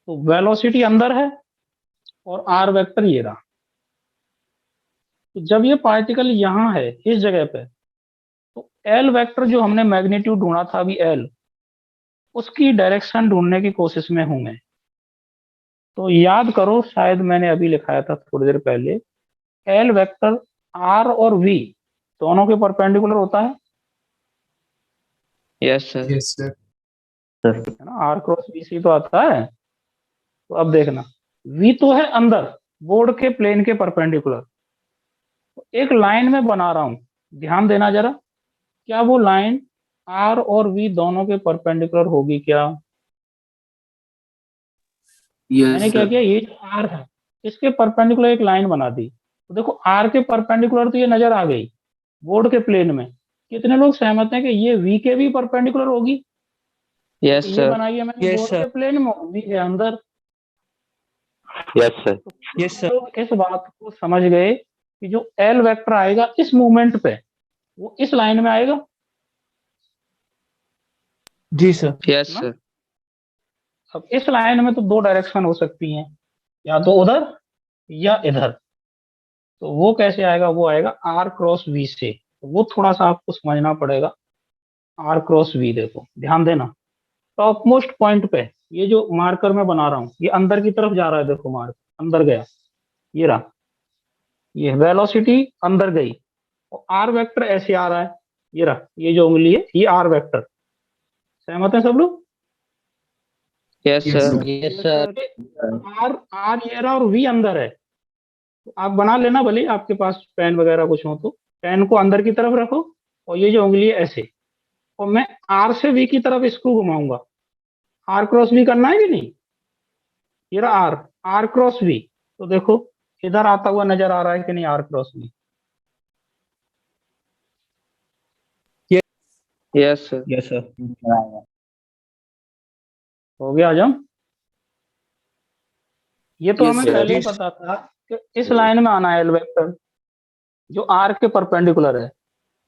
तो वेलोसिटी अंदर है और आर वेक्टर ये रहा। तो जब ये पार्टिकल यहाँ है इस जगह पे, तो एल वेक्टर जो हमने मैग्नीट्यूड ढूंढा था अभी एल, उसकी डायरेक्शन ढूंढने की कोशिश में हूं मैं। तो याद करो, शायद मैंने अभी लिखाया था थोड़ी देर पहले, एल वेक्टर आर और वी दोनों के परपेंडिकुलर होता है यस सर। Yes sir. है ना, आर क्रॉस वी सी तो आता है। तो अब देखना, वी तो है अंदर बोर्ड के प्लेन के परपेंडिकुलर, एक लाइन में बना रहा हूं, ध्यान देना जरा, क्या वो लाइन आर और वी दोनों के परपेंडिकुलर होगी क्या? मैंने यस क्या सर। किया, ये जो आर है इसके परपेंडिकुलर एक लाइन बना दी, तो देखो आर के परपेंडिकुलर तो ये नजर आ गई बोर्ड के प्लेन में। कितने लोग सहमत हैं कि ये वी के भी परपेंडिकुलर होगी? यस ये सर। बनाई है मैंने Yes, बोर्ड sir. के प्लेन में, वी है अंदर। Yes sir. Yes, sir. लोग इस बात को समझ गए कि जो एल वेक्टर आएगा इस मूवमेंट पे, वो इस लाइन में आएगा जी sir. यस ना। सर। अब इस लाइन में तो दो डायरेक्शन हो सकती हैं, या तो उधर या इधर। तो वो कैसे आएगा, वो आएगा आर क्रॉस वी से। तो वो थोड़ा सा आपको समझना पड़ेगा। आर क्रॉस वी, देखो ध्यान देना, टॉप मोस्ट पॉइंट पे ये जो मार्कर मैं बना रहा हूँ ये अंदर की तरफ जा रहा है, देखो मार्क अंदर गया, ये रहा, ये वेलोसिटी अंदर गई, और आर वेक्टर ऐसे आ रहा है, ये रहा, ये जो उंगली है ये आर वेक्टर। सहमत है सब लोग? Yes sir. Yes sir. R R ये रहा और वी अंदर है। तो आप बना लेना, भले ही आपके पास पेन वगैरह कुछ हो तो पेन को अंदर की तरफ रखो, और ये जो उंगली है ऐसे, और मैं आर से वी की तरफ स्क्रू घुमाऊंगा। आर क्रॉस वी करना है कि नहीं, ये रहा आर, आर क्रॉस वी। तो देखो इधर आता हुआ नजर आ रहा है कि नहीं R cross V? Yes sir. Yes sir. हो गया हजम? ये तो Yes, हमें sir. पहले ही पता था कि इस लाइन में आना है एल वेक्टर जो आर के परपेंडिकुलर है,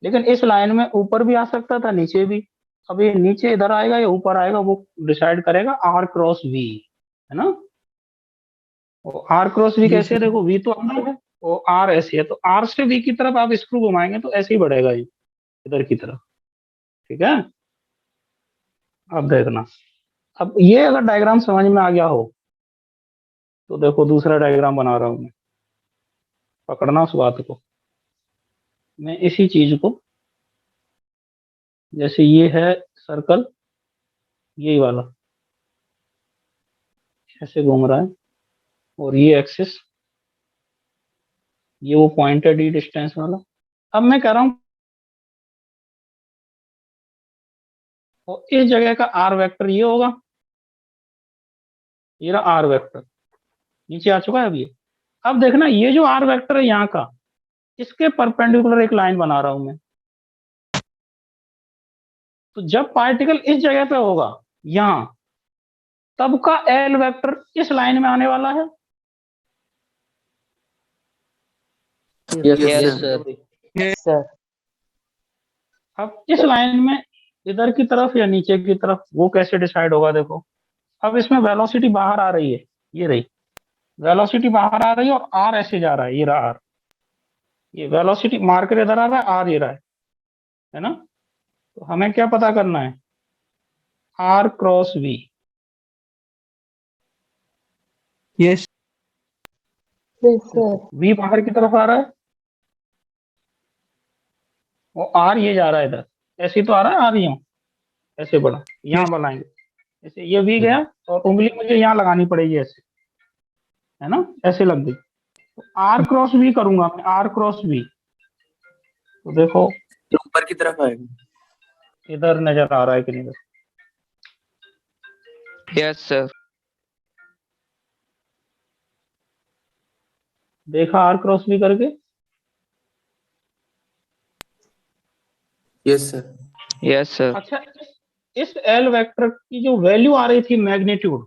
लेकिन इस लाइन में ऊपर भी आ सकता था, नीचे भी। अब ये नीचे इधर आएगा या ऊपर आएगा, वो डिसाइड करेगा आर क्रॉस वी, है ना। और आर क्रॉस वी जी कैसे है, sir. देखो वी तो अंदर है और आर ऐसे है, तो आर से वी की तरफ आप स्क्रू घुमाएंगे तो ऐसे ही बढ़ेगा ये इधर की तरफ। ठीक है, अब देखना, अब ये अगर डायग्राम समझ में आ गया हो तो देखो दूसरा डायग्राम बना रहा हूं मैं, पकड़ना उस बात को। मैं इसी चीज को, जैसे ये है सर्कल, यही वाला ऐसे घूम रहा है, और ये एक्सिस, ये वो पॉइंट है डी डिस्टेंस वाला। अब मैं कह रहा हूं, और इस जगह का आर वेक्टर ये होगा, ये रहा आर वेक्टर, नीचे आ चुका है अब ये। अब देखना, ये जो आर वेक्टर है यहाँ का, इसके परपेंडिकुलर एक लाइन बना रहा हूं मैं। तो जब पार्टिकल इस जगह पे होगा यहां, तब का एल वेक्टर इस लाइन में आने वाला है। Yes, yes sir. Sir. Yes. Sir. अब इस लाइन में इधर की तरफ या नीचे की तरफ, वो कैसे डिसाइड होगा, देखो अब इसमें वेलोसिटी बाहर आ रही है, ये रही वेलोसिटी बाहर आ रही है, और आर ऐसे जा रहा है, ये रहा आर, ये वेलोसिटी मार्कर इधर आ रहा है, आर ये रहा है ना। तो हमें क्या पता करना है, R cross V. Yes. Yes sir. V बाहर की तरफ आ रहा है और आर ये जा रहा है इधर, ऐसे ही तो आ रहा है आर, यूं ऐसे बढ़ा, यहाँ बनाएंगे ऐसे, ये वी गया और उंगली मुझे यहाँ लगानी पड़ेगी ऐसे, है ना, ऐसे लग गई। तो आर क्रॉस वी करूंगा मैं, आर क्रॉस वी। तो देखो तो ऊपर की तरफ आएगा। इधर नजर आ रहा है कि नहीं, यस सर। देखा आर क्रॉस वी करके? Yes sir. Yes, sir. अच्छा, इस एल वेक्टर की जो वैल्यू आ रही थी मैग्नीट्यूड,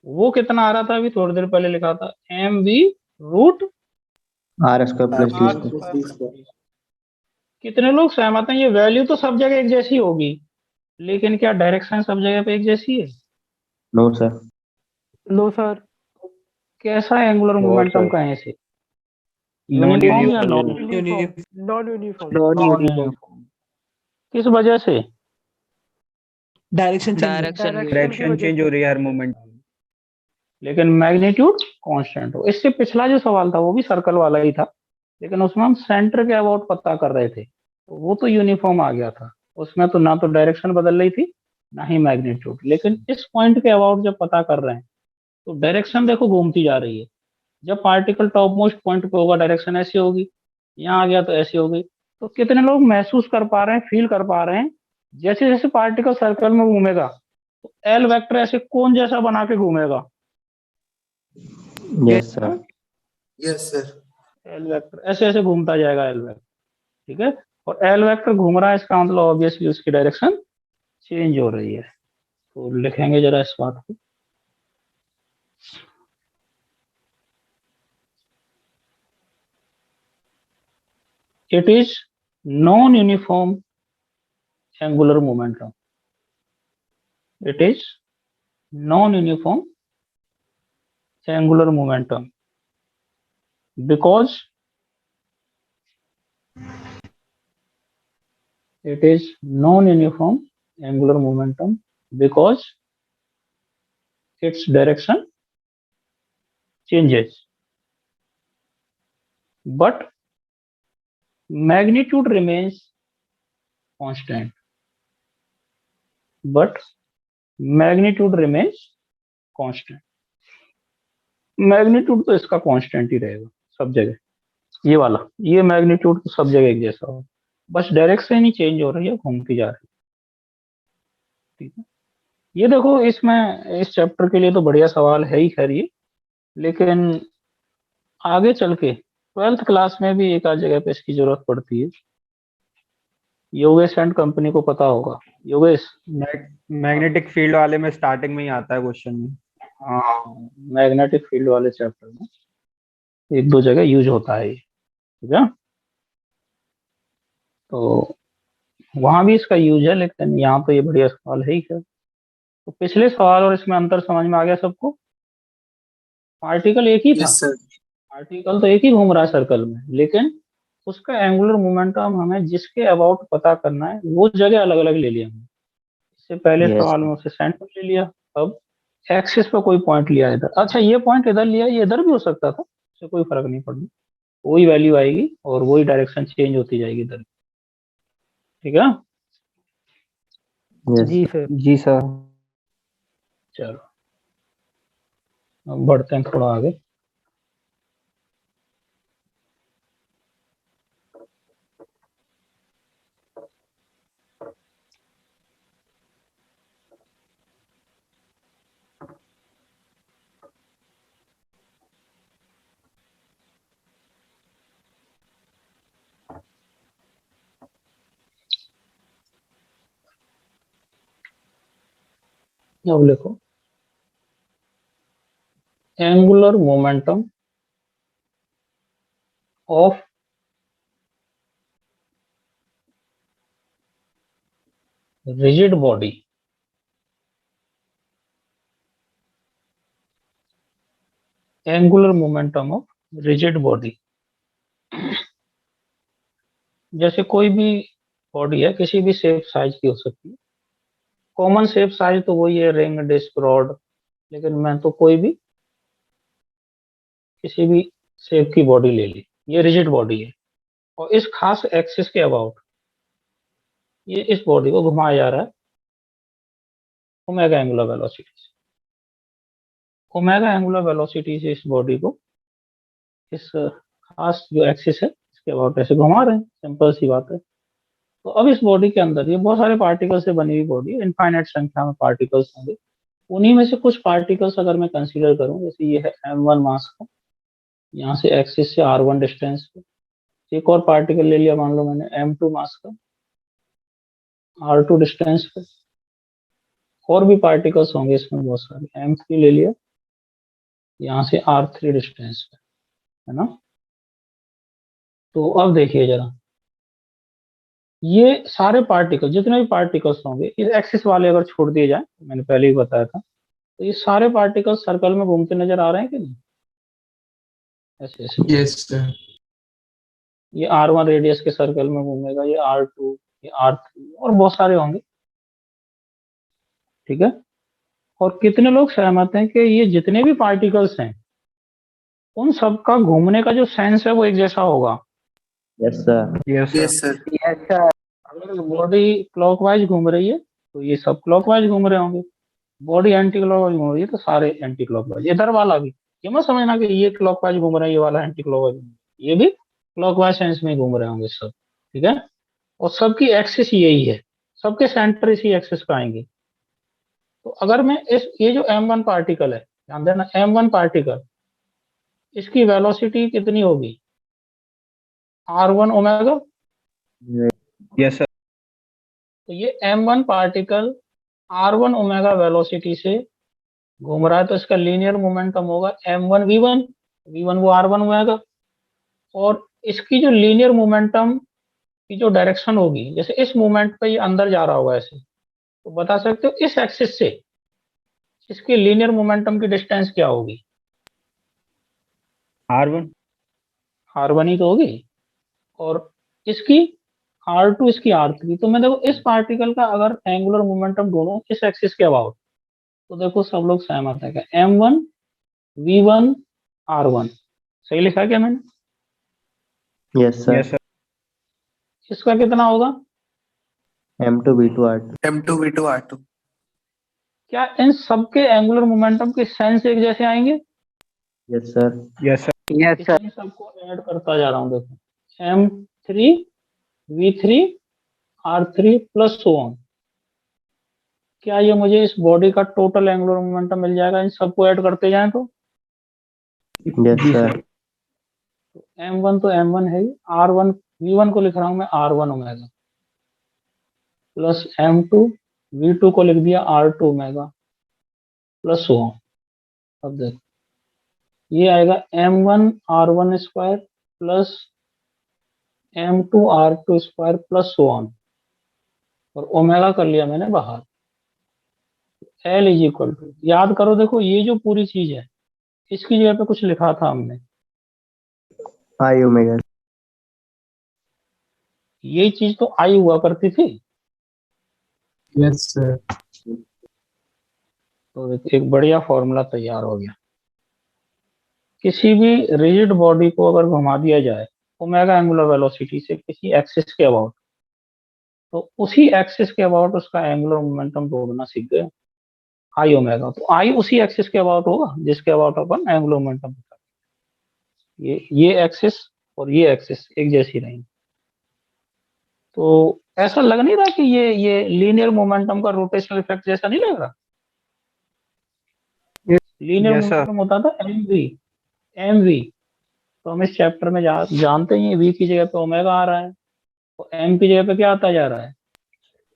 वो कितना आ रहा था? अभी थोड़ी देर पहले लिखा था mv root R square plus D R square. Square. कितने लोग सहमत हैं ये वैल्यू तो सब जगह एक जैसी होगी, लेकिन क्या डायरेक्शन सब जगह पे एक जैसी है? No sir. No sir. कैसा एंगुलर No, मोमेंटम sir. का है ऐसे? नॉन यूनिफॉर्म या uniform. Non uniform, non uniform. Non uniform. Uniform? किस वजह से? Direction change. Direction डायरेक्शन की डायरेक्शन वजह चेंज से। हो रही है हर मोमेंट। लेकिन मैग्नीट्यूड कांस्टेंट हो। इससे पिछला जो सवाल था वो भी सर्कल वाला ही था, लेकिन उसमें हम सेंटर के अबाउट पता कर रहे थे, तो वो तो यूनिफॉर्म आ गया था। उसमें तो ना तो डायरेक्शन बदल रही थी ना ही मैग्नीट्यूड। लेकिन इस पॉइंट के अबाउट जब पता कर रहे हैं तो डायरेक्शन देखो घूमती जा रही है। जब पार्टिकल टॉप मोस्ट पॉइंट पे होगा डायरेक्शन ऐसी होगी, यहाँ आ गया तो ऐसी होगी। तो कितने लोग महसूस कर पा रहे हैं, फील कर पा रहे हैं जैसे जैसे पार्टिकल सर्कल में घूमेगा तो एल वेक्टर ऐसे कोन जैसा बना के घूमेगा? Yes sir. Yes sir. L vector ऐसे ऐसे घूमता जाएगा एल वेक्टर, ठीक है। और एल वेक्टर घूम रहा है, इसका मतलब ऑब्वियसली उसकी डायरेक्शन चेंज हो रही है। तो लिखेंगे जरा इस बात को। It is non uniform angular momentum. It is non uniform angular momentum because it is non-uniform angular momentum because its direction changes, but magnitude remains constant. But magnitude remains constant. Magnitude तो इसका constant ही रहेगा सब जगह, ये वाला, ये magnitude तो सब जगह एक जैसा होगा, बस डायरेक्शन ही चेंज हो रही है, घूमती जा रही है, ठीक है। ये देखो, इसमें इस चैप्टर के लिए तो बढ़िया सवाल है ही खैर ये, लेकिन आगे चल के 12th क्लास में भी एक आध जगह पे इसकी जरूरत पड़ती है। योगेश एंड कंपनी को पता होगा। योगेश, मैग्नेटिक फील्ड वाले में स्टार्टिंग में ही आता है क्वेश्चन में। हाँ, मैग्नेटिक फील्ड वाले चैप्टर में एक दो जगह यूज होता है ये, ठीक है। तो वहां भी इसका यूज है, लेकिन यहाँ तो ये बढ़िया सवाल है ही है। तो पिछले सवाल और इसमें अंतर समझ में आ गया सबको? पार्टिकल एक ही था, यस सर। पार्टिकल तो एक ही घूम रहा है सर्कल में, लेकिन उसका एंगुलर मोमेंटम हमें जिसके अबाउट पता करना है वो जगह अलग अलग ले लिया हमने। इससे पहले Yes. सवाल में उसे सेंटर ले लिया, अब एक्सिस पर कोई पॉइंट लिया इधर। अच्छा, ये पॉइंट इधर लिया, ये इधर भी हो सकता था, इससे कोई फर्क नहीं पड़ना, वही वैल्यू आएगी और वही डायरेक्शन चेंज होती जाएगी इधर, ठीक है। यस। जी सर। जी सर। चलो अब बढ़ते हैं थोड़ा आगे। अब लिखो angular momentum of rigid body angular momentum of rigid body. जैसे कोई भी बॉडी है, किसी भी शेप साइज की हो सकती है। कॉमन शेप साइज तो वही है, रिंग, डिस्क, रॉड, लेकिन मैं तो कोई भी किसी भी शेप की बॉडी ले ली, ये रिजिड बॉडी है। और इस खास एक्सिस के अबाउट ये इस बॉडी को घुमाया जा रहा है ओमेगा एंगुलर वेलोसिटी से। ओमेगा एंगुलर वेलोसिटी से इस बॉडी को इस खास जो एक्सिस है इसके अबाउट ऐसे घुमा रहे हैं, सिंपल सी बात है। तो अब इस बॉडी के अंदर ये बहुत सारे पार्टिकल्स से बनी हुई बॉडी है, इनफाइनाइट संख्या में पार्टिकल्स होंगे। उन्हीं में से कुछ पार्टिकल्स अगर मैं कंसीडर करूं, जैसे ये है m1 मास का, यहाँ से एक्सिस से r1 डिस्टेंस पे। एक और पार्टिकल ले लिया, मान लो मैंने m2 मास का, r2 डिस्टेंस पे, और भी पार्टिकल्स होंगे इसमें बहुत सारे, m3 ले लिया, यहाँ से r3 डिस्टेंस पे, है ना। तो अब देखिए जरा, ये सारे पार्टिकल, जितने भी पार्टिकल्स होंगे इस एक्सिस वाले अगर छोड़ दिए जाए, मैंने पहले ही बताया था, तो ये सारे पार्टिकल्स सर्कल में घूमते नजर आ रहे हैं कि नहीं, ऐसे ऐसे। Yes, sir. ये r1 रेडियस के सर्कल में घूमेगा, ये r2, ये r3 और बहुत सारे होंगे, ठीक है। और कितने लोग सहमत हैं कि ये जितने भी पार्टिकल्स हैं उन सब का घूमने का जो सेंस है वो एक जैसा होगा। Yes, sir. Yes, sir. Yes sir. अगर बॉडी क्लॉकवाइज घूम रही है तो ये सब क्लॉकवाइज घूम रहे होंगे, बॉडी एंटी क्लॉकवाइज घूम रही है तो सारे एंटी क्लॉकवाइज। इधर वाला भी, ये मत समझना कि ये क्लॉकवाइज घूम रहा है, ये वाला एंटी क्लॉकवाइज, ये भी क्लॉकवाइज सेंस में घूम रहे होंगे सब, ठीक है। और सबकी एक्सिस यही है, सबके सेंटर इसी एक्सिस पे आएंगे। तो अगर मैं ये जो m1 पार्टिकल है, ध्यान देना, m1 पार्टिकल, इसकी वेलोसिटी कितनी होगी, r1 ओमेगा। Yes, sir. तो ये m1 particle r1 omega velocity से घूम रहा है, तो इसका लीनियर मोमेंटम होगा m1 v1, v1 वो r1 ओमेगा। और इसकी जो लीनियर मोमेंटम की जो डायरेक्शन होगी, जैसे इस मोमेंट पे ये अंदर जा रहा होगा ऐसे, तो बता सकते हो इस एक्सिस से इसकी लीनियर मोमेंटम की डिस्टेंस क्या होगी, R1. r1 ही तो होगी, और इसकी r2, इसकी r3। तो मैं देखो इस पार्टिकल का अगर एंगुलर मोमेंटम ढूंढूं इस एक्सिस के अबाउट, तो देखो सब लोग सहमत है कि m1 v1 r1, सही लिखा क्या मैंने। Yes, sir. Yes, sir. इसका कितना होगा, M2 V2 R2. M2 V2 R2। क्या इन सबके एंगुलर मोमेंटम के सेंस एक जैसे आएंगे। Yes, sir. Yes, sir. इसलिए सबको ऐड करता जा रहा हूँ, देखो m3 v3 r3 plus so on. क्या ये मुझे इस बॉडी का टोटल एंगुलर मोमेंटम मिल जाएगा इन सबको ऐड करते जाएं तो। Yes, जी, sir. sir. m1 तो m1 है ही, r1 v1 को लिख रहा हूं मैं r1 omega, plus m2 v2 को लिख दिया r2 omega, plus so on. अब देखो ये आएगा m1 r1 square plus m2 r2 square plus so on, और ओमेगा कर लिया मैंने बाहर। L इज इक्वल टू, याद करो देखो ये जो पूरी चीज है इसकी जगह पे कुछ लिखा था हमने, I omega. ये चीज तो आई हुआ करती थी। Yes, sir. तो एक बढ़िया फॉर्मूला तैयार हो गया। किसी भी रिजिड बॉडी को अगर घुमा दिया जाए ओमेगा एंगुलर वेलोसिटी से किसी एक्सिस के अबाउट, तो उसी एक्सिस के अबाउट उसका एंगुलर मोमेंटम ढूंढना सीख गए, आई ओमेगा। तो आई उसी एक्सिस के अबाउट होगा जिसके अबाउट अपन एंगुलर मोमेंटम, ये एक्सिस और ये एक्सिस एक जैसी रहेंगी। तो ऐसा लग नहीं रहा कि ये लीनियर मोमेंटम का रोटेशनल इफेक्ट जैसा नहीं लग रहा। Linear Yes, sir. मोमेंटम होता था एमवी, तो हम इस चैप्टर में जानते ही वी की जगह पे ओमेगा आ रहा है, तो एम की जगह पे क्या आता जा रहा है,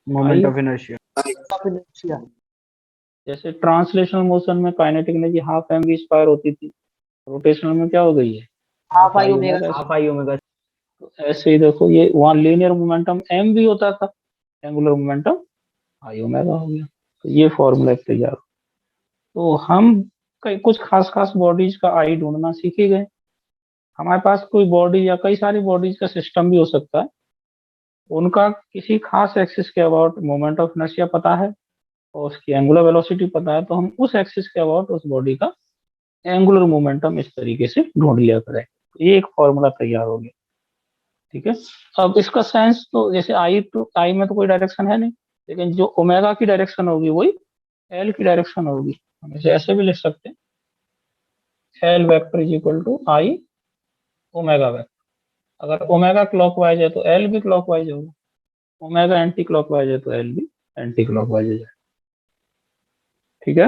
Moment I। of inertia. जैसे ट्रांसलेशनल मोशन में kinetic energy half M V square होती थी, रोटेशनल में क्या हो गई है, half I I omega. Omega. Half I omega. तो ऐसे ही देखो ये वहाँ लीनियर मोमेंटम एम वी होता था, एंगुलर मोमेंटम आई ओमेगा हो गया। तो ये फॉर्मूला तैयार। तो हम कुछ खास खास बॉडीज का आई ढूंढना सीख ही गए। हमारे पास कोई बॉडी या कई सारी बॉडीज का सिस्टम भी हो सकता है, उनका किसी खास एक्सिस के अबाउट मोमेंट ऑफ इनर्शिया पता है और उसकी एंगुलर वेलोसिटी पता है, तो हम उस एक्सिस के अबाउट उस बॉडी का एंगुलर मोमेंटम इस तरीके से ढूंढ लिया करें। ये एक फॉर्मूला तैयार हो गया, ठीक है। अब इसका सेंस तो जैसे आई में तो कोई डायरेक्शन है नहीं, लेकिन जो ओमेगा की डायरेक्शन होगी वही एल की डायरेक्शन होगी। हम इसे ऐसे भी लिख सकते हैं, L vector is equal to I omega vector. अगर ओमेगा क्लॉकवाइज है तो एल भी क्लॉकवाइज होगा, ओमेगा एंटी क्लॉकवाइज है तो एल भी एंटी क्लॉकवाइज हो जाएगा, ठीक है।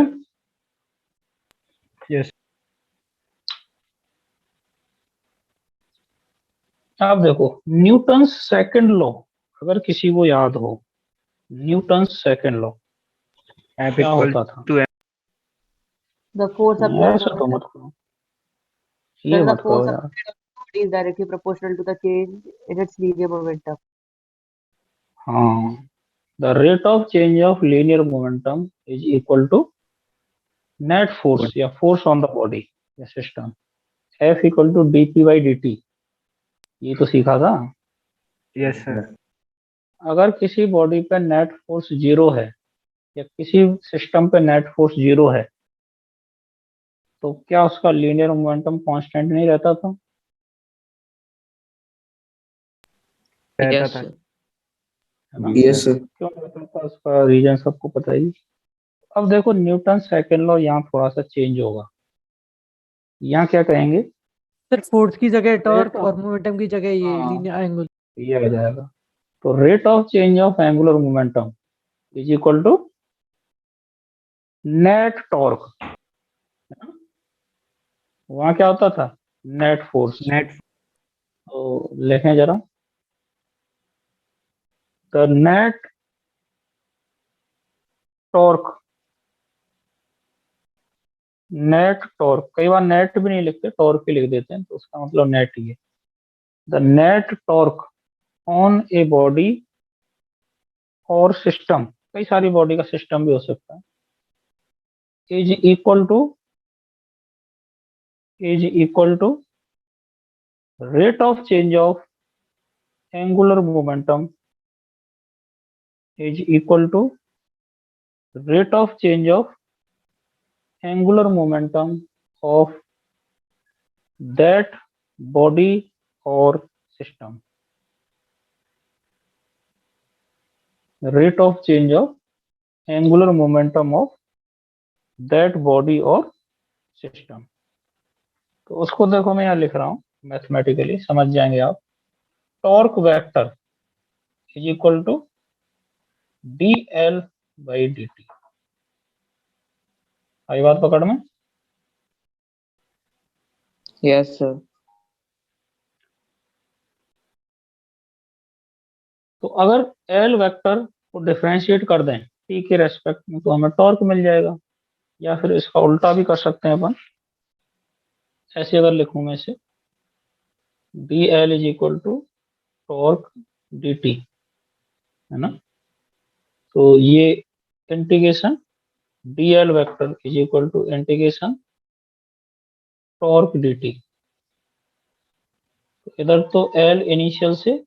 Yes. आप देखो न्यूटन सेकंड लॉ अगर किसी को याद हो, न्यूटन सेकंड लॉ F क्या equal होता था? to M. The force applied ऐसा on तो the मत करो, ये sir, the मत करो force यार। applied on the body is directly proportional to the change in its linear momentum. हाँ, the rate of change of linear momentum is equal to net force या force on the body या system, F equal to dp by dt, ये तो सीखा था। Yes sir. अगर किसी body पे नेट फोर्स जीरो है या किसी सिस्टम पे नेट फोर्स जीरो है तो क्या उसका लीनियर मोमेंटम कांस्टेंट नहीं रहता था? रहता Yes, था। sir. है ना? Yes sir. क्यों रहता था उसका रीजन सबको पता ही। अब देखो न्यूटन सेकंड लॉ यहाँ थोड़ा सा चेंज होगा। यहाँ क्या कहेंगे? सर फोर्स की जगह टॉर्क Rate of- और मोमेंटम की जगह ये हाँ। Linear angle. ये आ जाएगा। तो rate of change of angular momentum is equal to net torque. वहां क्या होता था? Net force. Net तो लिखें जरा, the net torque, net torque, कई बार नेट भी नहीं लिखते, टॉर्क ही लिख देते हैं, तो उसका मतलब नेट ही है। The net torque on a body और सिस्टम, कई सारी बॉडी का सिस्टम भी हो सकता है, is equal to rate of change of angular momentum is equal to rate of change of angular momentum of that body और system. Rate of change of angular momentum of that body और system. तो उसको देखो मैं यहाँ लिख रहा हूँ मैथमेटिकली, समझ जाएंगे आप। Torque vector is equal to d l by d t. आई बात पकड़ में? Yes, sir. तो अगर एल वेक्टर को डिफरेंशिएट कर दें टी के रेस्पेक्ट में तो हमें टॉर्क मिल जाएगा, या फिर इसका उल्टा भी कर सकते हैं अपन। ऐसे अगर लिखूं मैं इसे, D L is equal to torque D T, है ना? तो ये integration D L vector is equal to integration torque D T. तो इधर तो एल इनिशियल से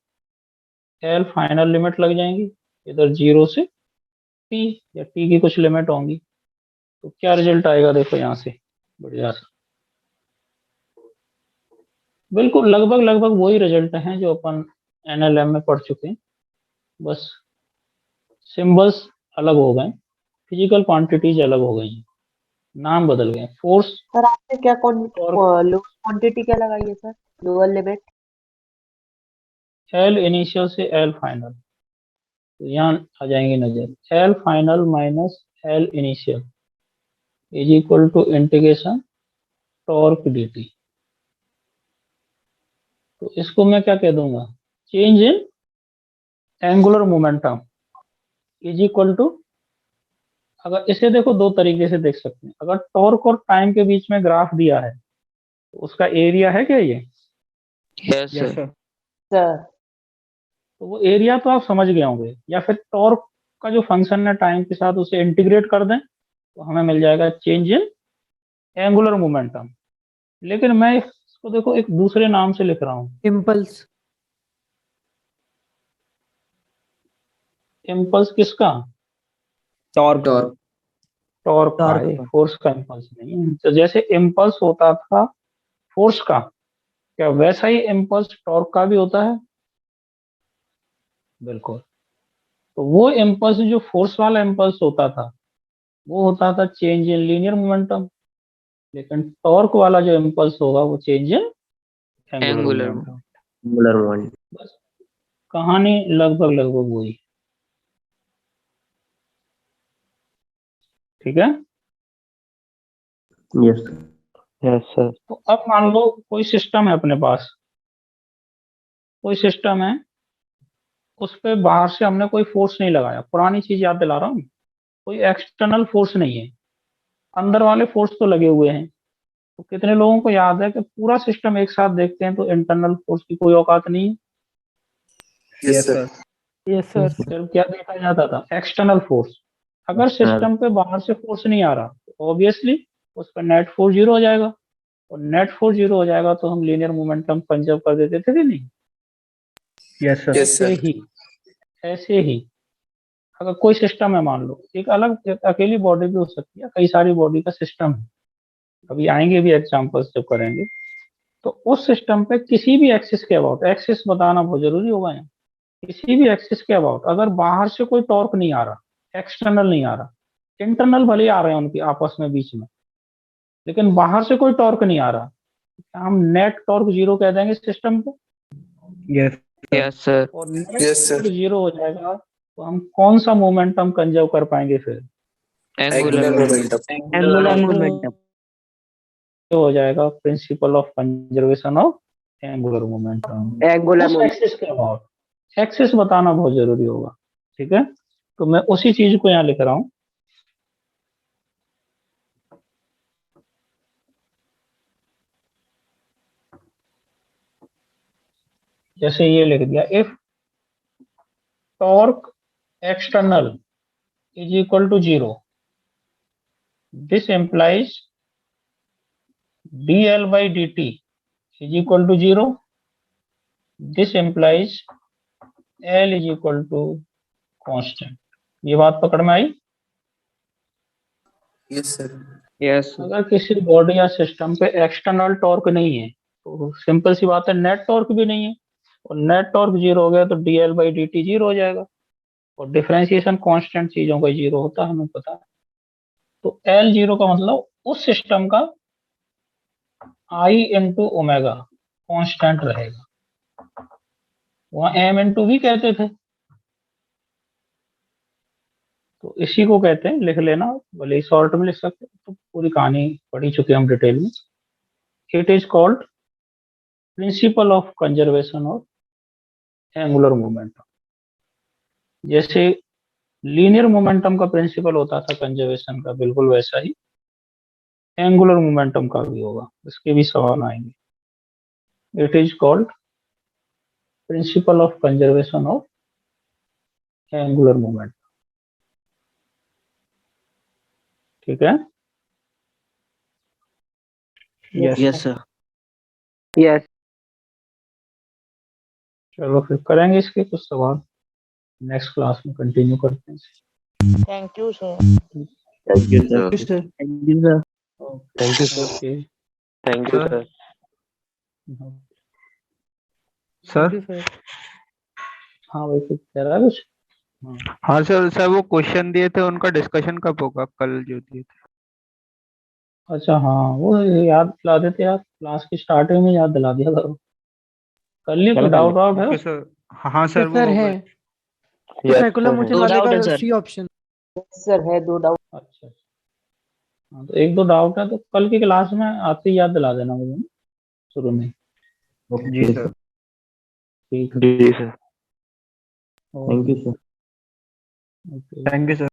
एल फाइनल लिमिट लग जाएंगी, इधर 0 से टी या टी की कुछ लिमिट होंगी। तो क्या रिजल्ट आएगा देखो यहाँ से, बढ़िया सा, बिल्कुल लगभग वही रिजल्ट हैं जो अपन एनएलएम में पढ़ चुके हैं, बस सिंबल्स अलग हो गए, फिजिकल क्वांटिटीज अलग हो गई हैं, नाम बदल गए। फोर्स सर आपने क्या और लोअर क्वांटिटी क्या लगाई है sir? Lower limit L initial से एल फाइनल, तो यहाँ आ जाएंगे नजर, L final minus L initial is equal to integration torque D T. तो इसको मैं क्या कह दूंगा? Change in angular momentum is equal to, अगर इसे देखो दो तरीके से देख सकते हैं। अगर टॉर्क और टाइम के बीच में ग्राफ दिया है तो उसका एरिया है क्या ये? Yes, yes sir. sir. Sir तो वो एरिया तो आप समझ गए होंगे, या फिर टॉर्क का जो फंक्शन है टाइम के साथ उसे इंटीग्रेट कर दें तो हमें मिल जाएगा चेंज इन एंगुलर मोमेंटम। लेकिन मैं इसको देखो एक दूसरे नाम से लिख रहा हूँ, इम्पल्स। इम्पल्स किसका? Torque. टॉर्क। टॉर्क का, टॉर्क ये का। फोर्स का इम्पल्स नहीं है। तो जैसे इम्पल्स होता था फोर्स का, क्या वैसा ही इम्पल्स टॉर्क का भी होता है? बिल्कुल। तो वो इम्पल्स जो फोर्स वाला इम्पल्स होता था वो होता था चेंज इन लीनियर मोमेंटम, लेकिन टॉर्क वाला जो इम्पल्स होगा वो change in angular Angular. Momentum. Angular moment. बस कहानी लगभग वही, ठीक है? Yes Yes, sir. तो अब मान लो कोई सिस्टम है अपने पास, कोई सिस्टम है उस पे बाहर से हमने कोई फोर्स नहीं लगाया, पुरानी चीज याद दिला रहा हूँ, कोई एक्सटर्नल फोर्स नहीं है, अंदर वाले फोर्स तो लगे हुए हैं। तो कितने लोगों को याद है कि पूरा सिस्टम एक साथ देखते हैं तो इंटरनल फोर्स की कोई औकात नहीं है। Yes sir. Yes sir. फिर क्या देखा जाता था, एक्सटर्नल फोर्स। अगर सिस्टम पे बाहर से फोर्स नहीं आ रहा तो ऑब्वियसली उस पर नेट फोर्स जीरो हो जाएगा, और नेट फोर्स जीरो हो जाएगा तो हम लीनियर मोमेंटम कंजर्व कर देते थे कि नहीं। Yes sir. Yes sir. ऐसे ही अगर कोई सिस्टम है, मान लो एक अकेली बॉडी भी हो सकती है, कई सारी बॉडी का सिस्टम है, अभी आएंगे भी एग्जांपल्स जब करेंगे, तो उस सिस्टम पे किसी भी एक्सिस के अबाउट, एक्सिस बताना बहुत जरूरी होगा यहाँ, किसी भी एक्सिस के अबाउट अगर बाहर से कोई टॉर्क नहीं आ रहा, एक्सटर्नल नहीं आ रहा, इंटरनल भले ही आ रहे हैं उनकी आपस में बीच में, लेकिन बाहर से कोई टॉर्क नहीं आ रहा, हम नेट टॉर्क जीरो कह देंगे सिस्टम को। Yes Yes, sir. और net Yes, sir. Torque zero हो जाएगा तो हम कौन सा मोमेंटम कंजर्व कर पाएंगे फिर, Angular momentum. Angular momentum. हो जाएगा principle of conservation of angular momentum. Angular उस momentum. एक्सिस के अबाउट एक्सिस बताना बहुत जरूरी होगा, ठीक है। तो मैं उसी चीज को यहाँ लिख रहा हूँ। जैसे ये लिख दिया, if torque external is equal to zero, this implies dl by dt is equal to zero, this implies L is equal to constant। ये बात पकड़ में आई। Yes sir. Yes. अगर किसी बॉडी या सिस्टम पे एक्सटर्नल टॉर्क नहीं है तो सिंपल सी बात है नेट टॉर्क भी नहीं है, और नेट टॉर्क जीरो हो गया तो dl by dt जीरो हो जाएगा, और डिफरेंशिएशन कांस्टेंट चीजों का जीरो होता है, हमें पता है। तो L जीरो का मतलब उस सिस्टम का I इंटू ओमेगा कॉन्स्टेंट रहेगा, वहां M इंटू भी कहते थे, तो इसी को कहते हैं, लिख लेना, भले शॉर्ट में लिख सकते हैं, तो पूरी कहानी पढ़ी चुके हम डिटेल में। It is called principle of conservation of angular momentum. जैसे लीनियर मोमेंटम का प्रिंसिपल होता था कंजर्वेशन का, बिल्कुल वैसा ही एंगुलर मोमेंटम का भी होगा, इसके भी सवाल आएंगे। It is called principle of conservation of angular momentum, ठीक है। Yes sir. Yes. चलो फिर करेंगे इसके कुछ सवाल, नेक्स्ट क्लास में कंटिन्यू करते हैं। Thank you, sir. Thank you, sir. Thank you, sir. Thank you, sir. Okay. Thank you, sir. Sir. हाँ भाई, कुछ कह रहा है कुछ? हाँ सर, वो क्वेश्चन दिए थे उनका डिस्कशन कब होगा, कल जो दिए थे? अच्छा हाँ, वो याद दिला देते यार, क्लास की स्टार्टिंग में याद दिला दिया करो। कल ही कोई डाउट आउट है? Okay sir. हाँ सर, वो सर हो है गए। Yes, circular sir. मोशन दो वाले doubt का है, sir. C option. Sir है दो डाउट। अच्छा हाँ, तो एक दो डाउट है तो कल की क्लास में आते ही याद दिला देना मुझे ना, शुरू में। जी Okay, सर। sir. ठीक है। जी, sir. Okay, Thank you, sir. Okay. Thank you sir.